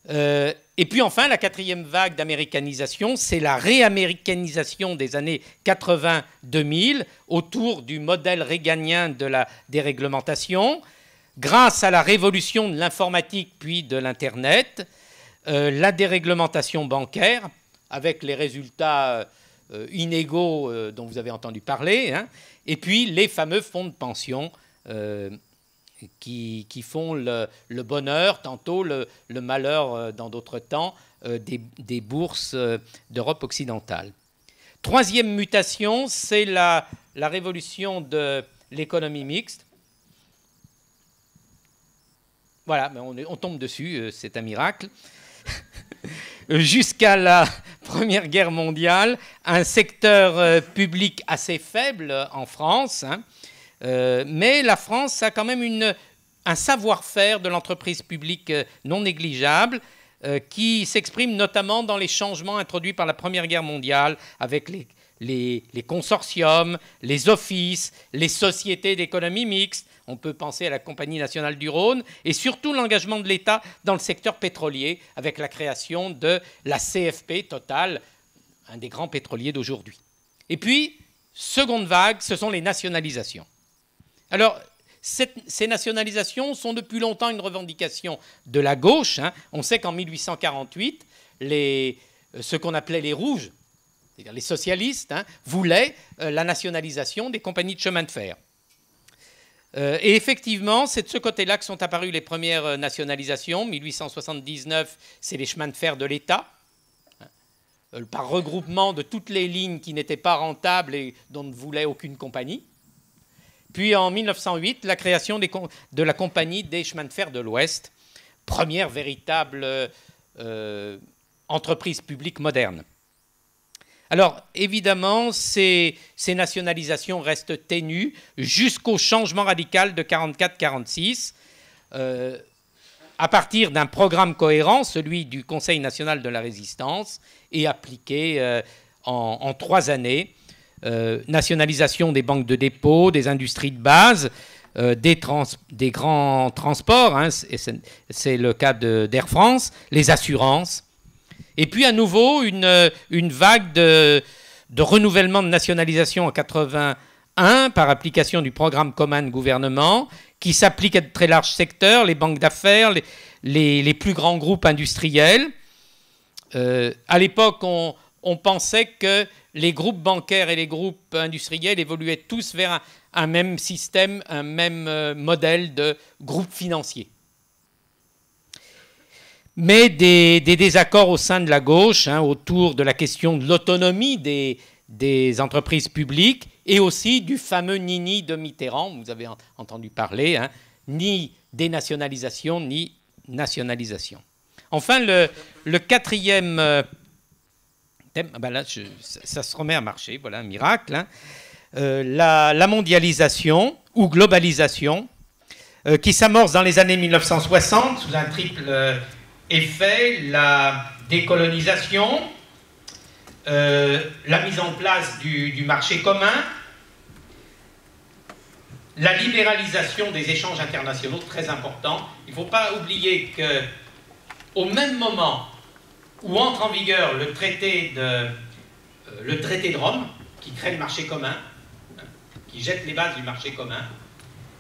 Et puis enfin, la quatrième vague d'américanisation, c'est la réaméricanisation des années 80-2000 autour du modèle réganien de la déréglementation, grâce à la révolution de l'informatique puis de l'Internet, la déréglementation bancaire, avec les résultats inégaux dont vous avez entendu parler, hein, et puis les fameux fonds de pension qui font le bonheur, tantôt le malheur dans d'autres temps, des bourses d'Europe occidentale. Troisième mutation, c'est la révolution de l'économie mixte. Voilà, on tombe dessus, c'est un miracle. Jusqu'à la Première Guerre mondiale, un secteur public assez faible en France, hein, mais la France a quand même un savoir-faire de l'entreprise publique non négligeable qui s'exprime notamment dans les changements introduits par la Première Guerre mondiale avec les consortiums, les offices, les sociétés d'économie mixte. On peut penser à la Compagnie nationale du Rhône et surtout l'engagement de l'État dans le secteur pétrolier avec la création de la CFP Total, un des grands pétroliers d'aujourd'hui. Et puis, seconde vague, ce sont les nationalisations. Alors, ces nationalisations sont depuis longtemps une revendication de la gauche, hein. On sait qu'en 1848, ce qu'on appelait les rouges, c'est-à-dire les socialistes, hein, voulaient la nationalisation des compagnies de chemin de fer. Et effectivement, c'est de ce côté-là que sont apparues les premières nationalisations. 1879, c'est les chemins de fer de l'État, par regroupement de toutes les lignes qui n'étaient pas rentables et dont ne voulait aucune compagnie. Puis en 1908, la création de la Compagnie des chemins de fer de l'Ouest, première véritable entreprise publique moderne. Alors, évidemment, ces nationalisations restent ténues jusqu'au changement radical de 1944-1946, à partir d'un programme cohérent, celui du Conseil national de la résistance, et appliqué en 3 années. Nationalisation des banques de dépôt, des industries de base, des grands transports, hein, c'est le cas d'Air France, les assurances. Et puis à nouveau, une vague de renouvellement de nationalisation en 1981 par application du programme commun de gouvernement qui s'applique à de très larges secteurs, les banques d'affaires, les plus grands groupes industriels. À l'époque, on pensait que les groupes bancaires et les groupes industriels évoluaient tous vers un même système, un même modèle de groupe financier. Mais des désaccords au sein de la gauche, hein, autour de la question de l'autonomie des entreprises publiques et aussi du fameux nini de Mitterrand, vous avez entendu parler, hein, ni dénationalisation ni nationalisation. Enfin, le quatrième thème, ben là, ça se remet à marcher, voilà un miracle, hein, la mondialisation ou globalisation qui s'amorce dans les années 1960 sous un triple effet, la décolonisation, la mise en place du marché commun, la libéralisation des échanges internationaux, très important. Il ne faut pas oublier qu'au même moment où entre en vigueur le traité de Rome, qui crée le marché commun, qui jette les bases du marché commun,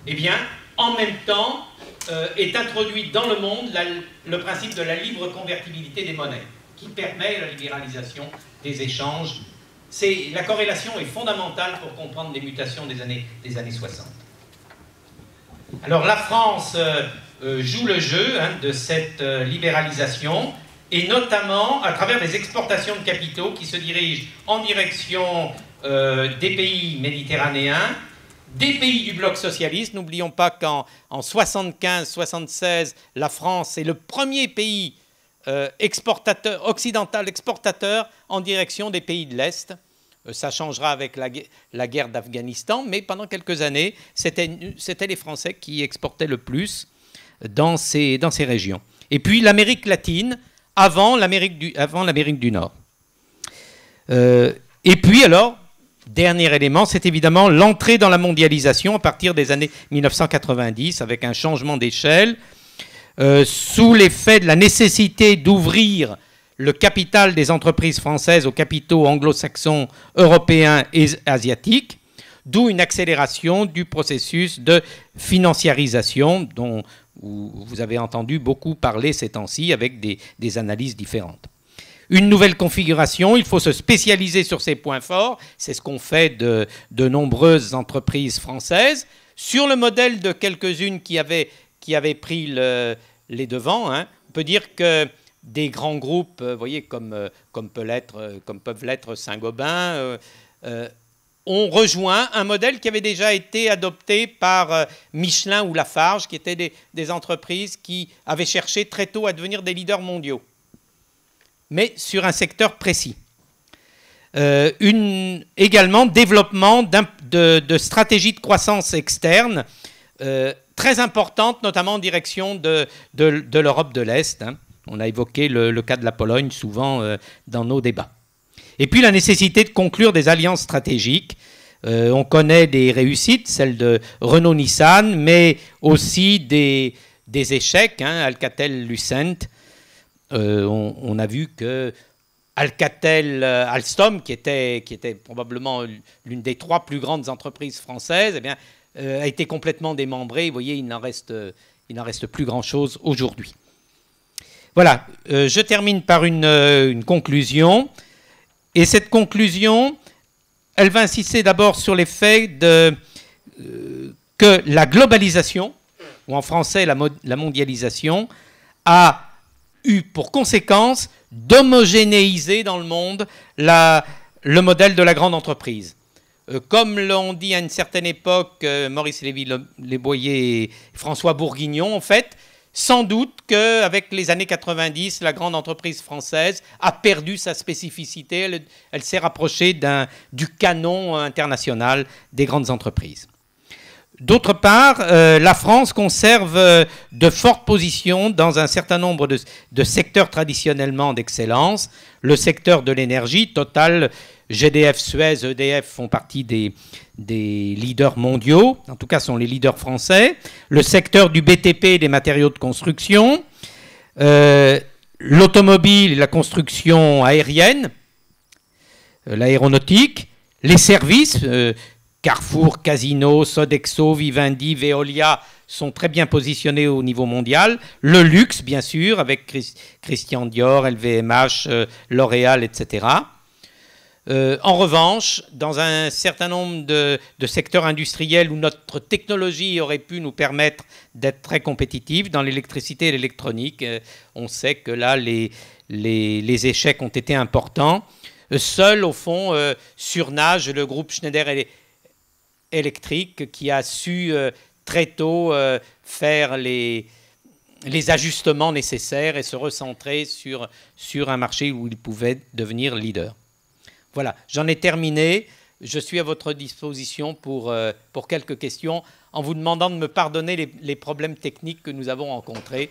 eh bien, en même temps, est introduit dans le monde le principe de la libre convertibilité des monnaies, qui permet la libéralisation des échanges. La corrélation est fondamentale pour comprendre les mutations des années 60. Alors la France joue le jeu, hein, de cette libéralisation et notamment à travers des exportations de capitaux qui se dirigent en direction des pays méditerranéens, des pays du bloc socialiste. N'oublions pas qu'en 75-76, la France est le premier pays occidental exportateur en direction des pays de l'Est. Ça changera avec la guerre d'Afghanistan, mais pendant quelques années, c'était les Français qui exportaient le plus dans ces régions. Et puis l'Amérique latine, avant l'Amérique du Nord. Et puis alors, dernier élément, c'est évidemment l'entrée dans la mondialisation à partir des années 1990, avec un changement d'échelle, sous l'effet de la nécessité d'ouvrir le capital des entreprises françaises aux capitaux anglo-saxons, européens et asiatiques, d'où une accélération du processus de financiarisation dont vous avez entendu beaucoup parler ces temps-ci avec des analyses différentes. Une nouvelle configuration, il faut se spécialiser sur ces points forts, c'est ce qu'ont fait de nombreuses entreprises françaises, sur le modèle de quelques-unes qui avaient pris les devants. Hein. On peut dire que des grands groupes, vous voyez, comme peuvent l'être Saint-Gobain, ont rejoint un modèle qui avait déjà été adopté par Michelin ou Lafarge, qui étaient des entreprises qui avaient cherché très tôt à devenir des leaders mondiaux, mais sur un secteur précis. Également, développement de stratégies de croissance externe très importantes, notamment en direction de l'Europe de l'Est. Hein. On a évoqué le cas de la Pologne souvent dans nos débats. Et puis la nécessité de conclure des alliances stratégiques. On connaît des réussites, celles de Renault-Nissan, mais aussi des échecs, hein, Alcatel-Lucent. On a vu que Alcatel-Alstom, qui était probablement l'une des 3 plus grandes entreprises françaises, eh bien, a été complètement démembrée. Vous voyez, il n'en reste plus grand-chose aujourd'hui. Voilà, je termine par une conclusion. Et cette conclusion, elle va insister d'abord sur l'effet que la globalisation, ou en français la mondialisation, a eu pour conséquence d'homogénéiser dans le monde le modèle de la grande entreprise. Comme l'ont dit à une certaine époque Maurice Lévy-Leboyer et François Bourguignon, en fait, sans doute qu'avec les années 90, la grande entreprise française a perdu sa spécificité. Elle s'est rapprochée du canon international des grandes entreprises. D'autre part, la France conserve de fortes positions dans un certain nombre de secteurs traditionnellement d'excellence. Le secteur de l'énergie, Total, GDF, Suez, EDF font partie des leaders mondiaux, en tout cas sont les leaders français. Le secteur du BTP et des matériaux de construction, l'automobile et la construction aérienne, l'aéronautique, les services, Carrefour, Casino, Sodexo, Vivendi, Veolia sont très bien positionnés au niveau mondial. Le luxe, bien sûr, avec Christian Dior, LVMH, L'Oréal, etc. En revanche, dans un certain nombre de secteurs industriels où notre technologie aurait pu nous permettre d'être très compétitifs, dans l'électricité et l'électronique, on sait que là, les échecs ont été importants. Seul, au fond, surnage le groupe Schneider Electric qui a su très tôt faire les ajustements nécessaires et se recentrer sur un marché où il pouvait devenir leader. Voilà, j'en ai terminé. Je suis à votre disposition pour quelques questions, en vous demandant de me pardonner les problèmes techniques que nous avons rencontrés.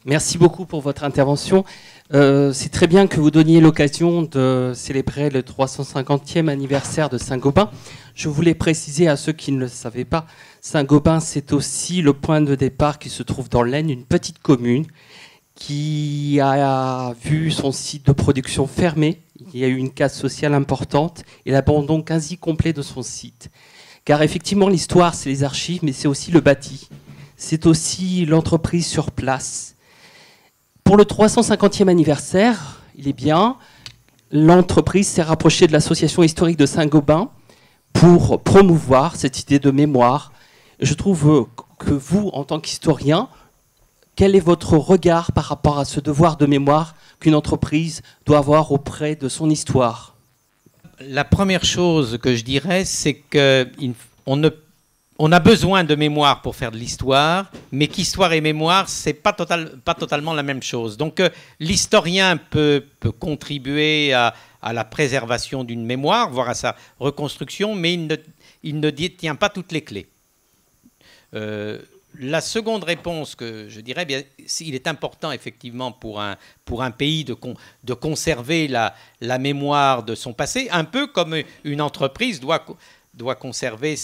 Merci beaucoup pour votre intervention. C'est très bien que vous donniez l'occasion de célébrer le 350e anniversaire de Saint-Gobain. Je voulais préciser à ceux qui ne le savaient pas, Saint-Gobain, c'est aussi le point de départ qui se trouve dans l'Aisne, une petite commune qui a vu son site de production fermé. Il y a eu une casse sociale importante et l'abandon quasi complet de son site. Car effectivement, l'histoire, c'est les archives, mais c'est aussi le bâti. C'est aussi l'entreprise sur place. Pour le 350e anniversaire, il est bien, l'entreprise s'est rapprochée de l'association historique de Saint-Gobain pour promouvoir cette idée de mémoire, Je trouve que vous, en tant qu'historien, quel est votre regard par rapport à ce devoir de mémoire qu'une entreprise doit avoir auprès de son histoire? La première chose que je dirais, c'est qu'on a besoin de mémoire pour faire de l'histoire, mais qu'histoire et mémoire, ce n'est pas totalement la même chose. Donc l'historien peut contribuer à la préservation d'une mémoire, voire à sa reconstruction, mais il ne détient pas toutes les clés. La seconde réponse que je dirais, bien, il est important effectivement pour un pays de conserver la mémoire de son passé, un peu comme une entreprise doit conserver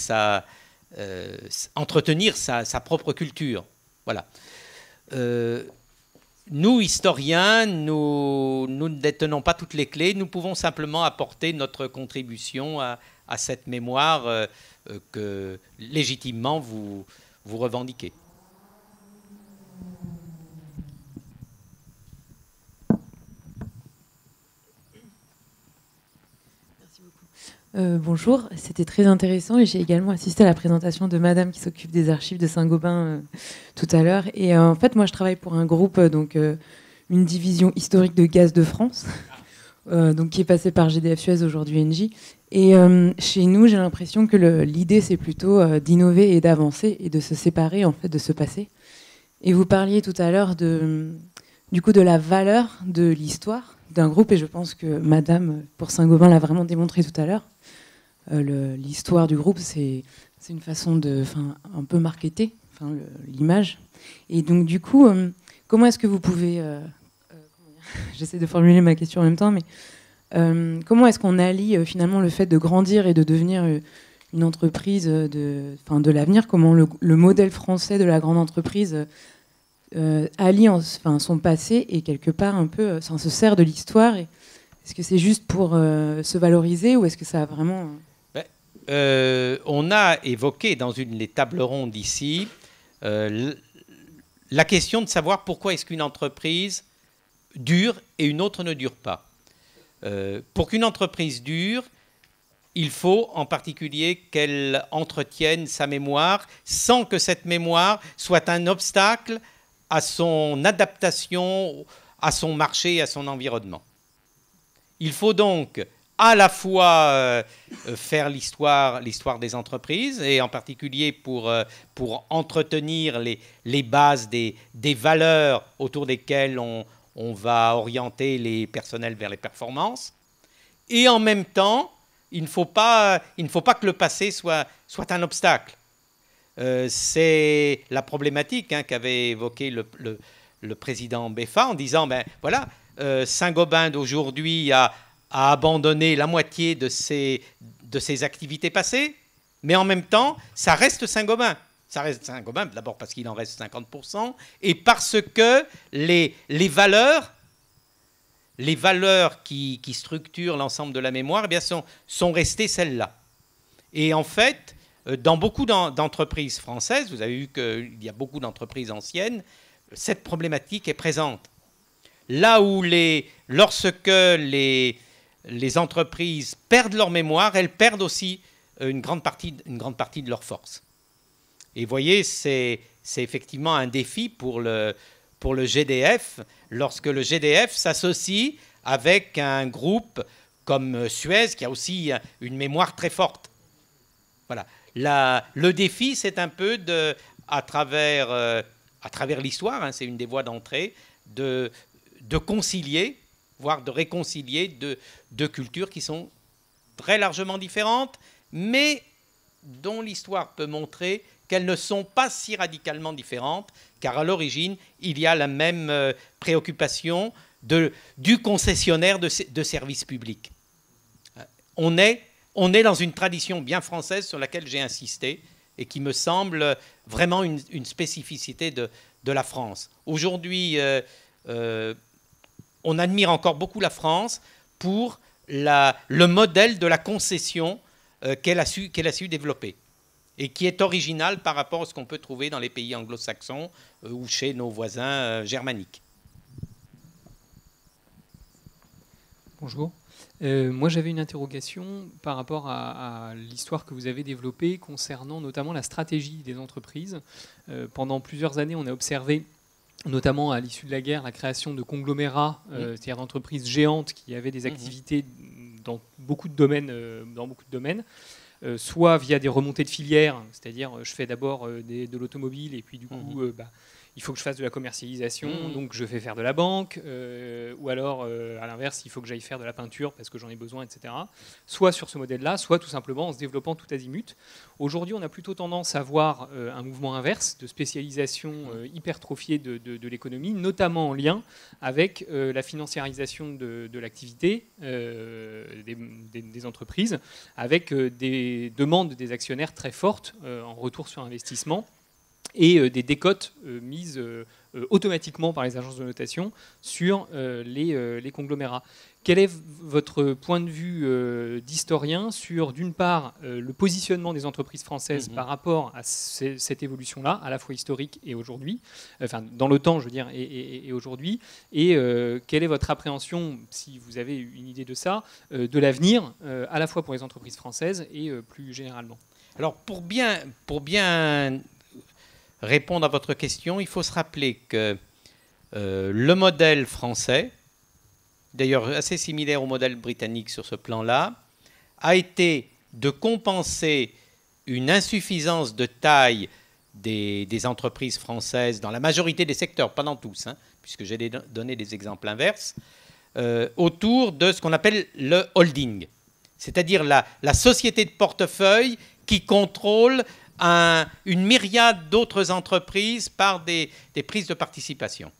entretenir sa propre culture. Voilà. Nous, historiens, nous ne détenons pas toutes les clés, nous pouvons simplement apporter notre contribution à cette mémoire que légitimement vous revendiquez. Merci beaucoup. Bonjour, c'était très intéressant et j'ai également assisté à la présentation de Madame qui s'occupe des archives de Saint-Gobain tout à l'heure. Et en fait, moi, je travaille pour un groupe, donc une division historique de Gaz de France, donc qui est passée par GDF Suez, aujourd'hui Engie. Et chez nous, j'ai l'impression que l'idée, c'est plutôt d'innover et d'avancer et de se séparer en fait de ce passé. Et vous parliez tout à l'heure du coup de la valeur de l'histoire d'un groupe, et je pense que Madame pour Saint-Gobain l'a vraiment démontré tout à l'heure. L'histoire du groupe, c'est une façon un peu marketer l'image. Et donc du coup, comment est-ce que vous pouvez j'essaie de formuler ma question en même temps, mais comment est-ce qu'on allie finalement le fait de grandir et de devenir une entreprise de l'avenir? Comment le modèle français de la grande entreprise allie son passé et quelque part un peu se sert de l'histoire? Est-ce que c'est juste pour se valoriser ou est-ce que ça a vraiment... On a évoqué dans une des tables rondes ici la question de savoir pourquoi est-ce qu'une entreprise dure et une autre ne dure pas. Pour qu'une entreprise dure, il faut en particulier qu'elle entretienne sa mémoire sans que cette mémoire soit un obstacle à son adaptation, à son marché, à son environnement. Il faut donc à la fois faire l'histoire des entreprises, et en particulier pour entretenir les bases des valeurs autour desquelles on va orienter les personnels vers les performances. Et en même temps, il ne faut pas que le passé soit un obstacle. C'est la problématique qu'avait évoquée le président Beffa en disant, ben voilà, Saint-Gobain d'aujourd'hui a abandonné la moitié de ses activités passées, mais en même temps, ça reste Saint-Gobain. Ça reste Saint-Gobain, d'abord parce qu'il en reste 50%, et parce que les valeurs qui structurent l'ensemble de la mémoire, eh bien, sont restées celles-là. Et en fait, dans beaucoup d'entreprises françaises, vous avez vu qu'il y a beaucoup d'entreprises anciennes, cette problématique est présente. Là où lorsque les entreprises perdent leur mémoire, elles perdent aussi une grande partie de leur force. Et vous voyez, c'est effectivement un défi pour le GDF, lorsque le GDF s'associe avec un groupe comme Suez, qui a aussi une mémoire très forte. Voilà. Le défi, c'est un peu à travers l'histoire, c'est une des voies d'entrée, de concilier, voire de réconcilier deux cultures qui sont très largement différentes, mais dont l'histoire peut montrer qu'elles ne sont pas si radicalement différentes, car à l'origine, il y a la même préoccupation du concessionnaire de services publics. On est dans une tradition bien française sur laquelle j'ai insisté et qui me semble vraiment une spécificité de la France. Aujourd'hui, on admire encore beaucoup la France pour le modèle de la concession qu'elle a su développer et qui est original par rapport à ce qu'on peut trouver dans les pays anglo-saxons ou chez nos voisins germaniques. Bonjour. Moi, j'avais une interrogation par rapport à l'histoire que vous avez développée concernant notamment la stratégie des entreprises. Pendant plusieurs années, on a observé, notamment à l'issue de la guerre, la création de conglomérats, c'est-à-dire d'entreprises géantes qui avaient des activités dans beaucoup de domaines, soit via des remontées de filières, c'est-à-dire je fais d'abord de l'automobile et puis du coup il faut que je fasse de la commercialisation, donc je vais faire de la banque, ou alors à l'inverse, il faut que j'aille faire de la peinture parce que j'en ai besoin, etc. Soit sur ce modèle-là, soit tout simplement en se développant tout azimut. Aujourd'hui, on a plutôt tendance à voir un mouvement inverse de spécialisation hypertrophiée de l'économie, notamment en lien avec la financiarisation de l'activité des entreprises, avec des demandes des actionnaires très fortes en retour sur investissement, et des décotes mises automatiquement par les agences de notation sur les conglomérats. Quel est votre point de vue d'historien sur, d'une part, le positionnement des entreprises françaises par rapport à cette évolution-là, à la fois historique et aujourd'hui, enfin dans le temps, je veux dire, et aujourd'hui, et quelle est votre appréhension, si vous avez une idée de ça, de l'avenir, à la fois pour les entreprises françaises et plus généralement? Alors, pour bien répondre à votre question, il faut se rappeler que le modèle français, d'ailleurs assez similaire au modèle britannique sur ce plan-là, a été de compenser une insuffisance de taille des entreprises françaises dans la majorité des secteurs, pas dans tous, puisque j'ai donné des exemples inverses, autour de ce qu'on appelle le holding, c'est-à-dire la société de portefeuille qui contrôle une myriade d'autres entreprises par des prises de participation.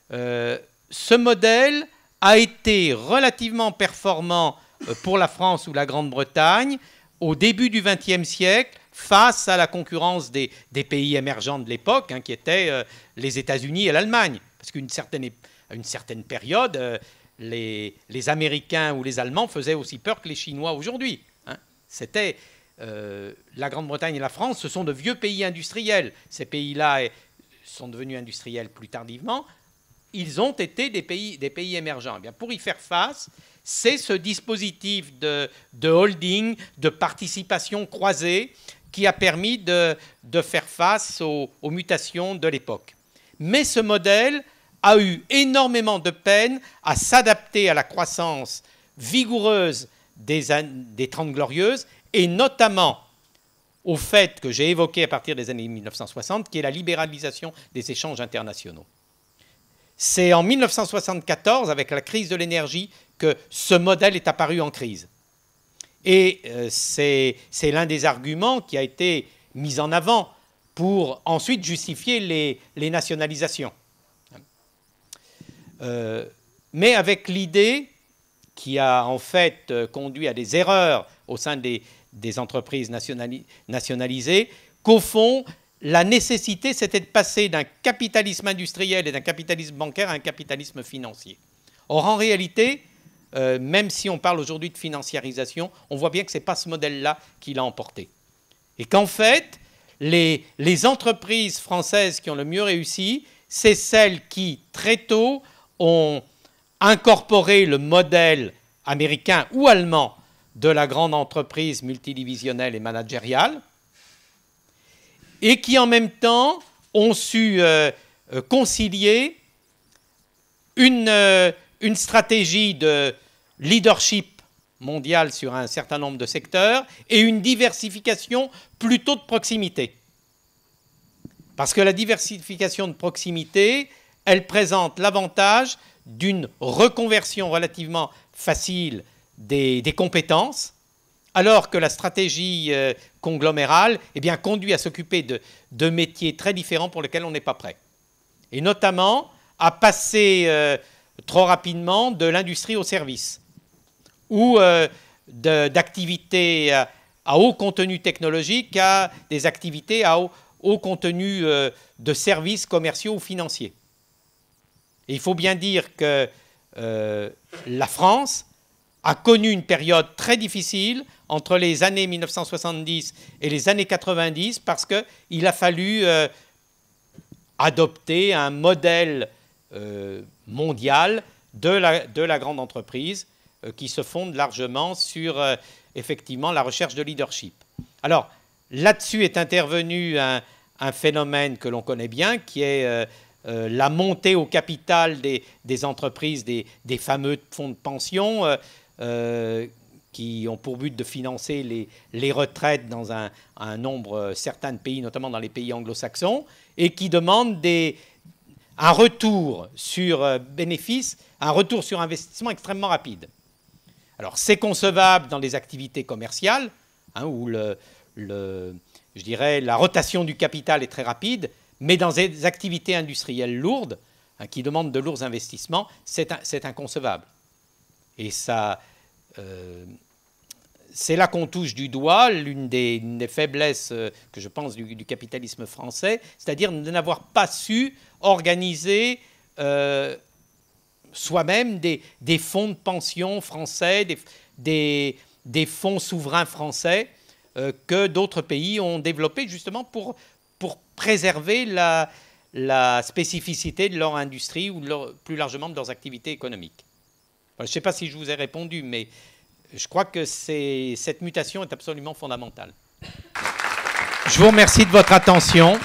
Ce modèle a été relativement performant pour la France ou la Grande-Bretagne au début du XXe siècle face à la concurrence des pays émergents de l'époque, qui étaient les États-Unis et l'Allemagne. Parce qu'à une certaine période, les Américains ou les Allemands faisaient aussi peur que les Chinois aujourd'hui. C'était... la Grande-Bretagne et la France, ce sont de vieux pays industriels. Ces pays-là sont devenus industriels plus tardivement. Ils ont été des pays émergents. Eh bien, pour y faire face, c'est ce dispositif de holding, de participation croisée qui a permis de faire face aux mutations de l'époque. Mais ce modèle a eu énormément de peine à s'adapter à la croissance vigoureuse des 30 Glorieuses, et notamment au fait que j'ai évoqué à partir des années 1960, qui est la libéralisation des échanges internationaux. C'est en 1974, avec la crise de l'énergie, que ce modèle est apparu en crise. Et c'est l'un des arguments qui a été mis en avant pour ensuite justifier les nationalisations. Mais avec l'idée qui a en fait conduit à des erreurs au sein des entreprises nationalisées, qu'au fond, la nécessité, c'était de passer d'un capitalisme industriel et d'un capitalisme bancaire à un capitalisme financier. Or, en réalité, même si on parle aujourd'hui de financiarisation, on voit bien que ce n'est pas ce modèle-là qui l'a emporté. Et qu'en fait, les entreprises françaises qui ont le mieux réussi, c'est celles qui, très tôt, ont incorporé le modèle américain ou allemand de la grande entreprise multidivisionnelle et managériale, et qui en même temps ont su concilier une stratégie de leadership mondial sur un certain nombre de secteurs et une diversification plutôt de proximité. Parce que la diversification de proximité, elle présente l'avantage d'une reconversion relativement facile des compétences, alors que la stratégie conglomérale conduit à s'occuper de métiers très différents pour lesquels on n'est pas prêt. Et notamment à passer trop rapidement de l'industrie au service, ou d'activités à haut contenu technologique à des activités à haut contenu de services commerciaux ou financiers. Et il faut bien dire que la France a connu une période très difficile entre les années 1970 et les années 90 parce qu'il a fallu adopter un modèle mondial de la grande entreprise qui se fondent largement sur effectivement la recherche de leadership. Alors, là-dessus est intervenu un phénomène que l'on connaît bien, qui est la montée au capital des entreprises, des fameux fonds de pension qui ont pour but de financer les retraites dans un nombre certain de pays, notamment dans les pays anglo-saxons, et qui demandent un retour sur bénéfice, un retour sur investissement extrêmement rapide. Alors, c'est concevable dans les activités commerciales, où je dirais, la rotation du capital est très rapide, mais dans des activités industrielles lourdes, qui demandent de lourds investissements, c'est inconcevable. Et ça, c'est là qu'on touche du doigt l'une des faiblesses que je pense du capitalisme français, c'est-à-dire de n'avoir pas su organiser soi-même des fonds de pension français, des fonds souverains français que d'autres pays ont développés justement pour préserver la spécificité de leur industrie ou plus largement de leurs activités économiques. Je ne sais pas si je vous ai répondu, mais je crois que cette mutation est absolument fondamentale. Je vous remercie de votre attention.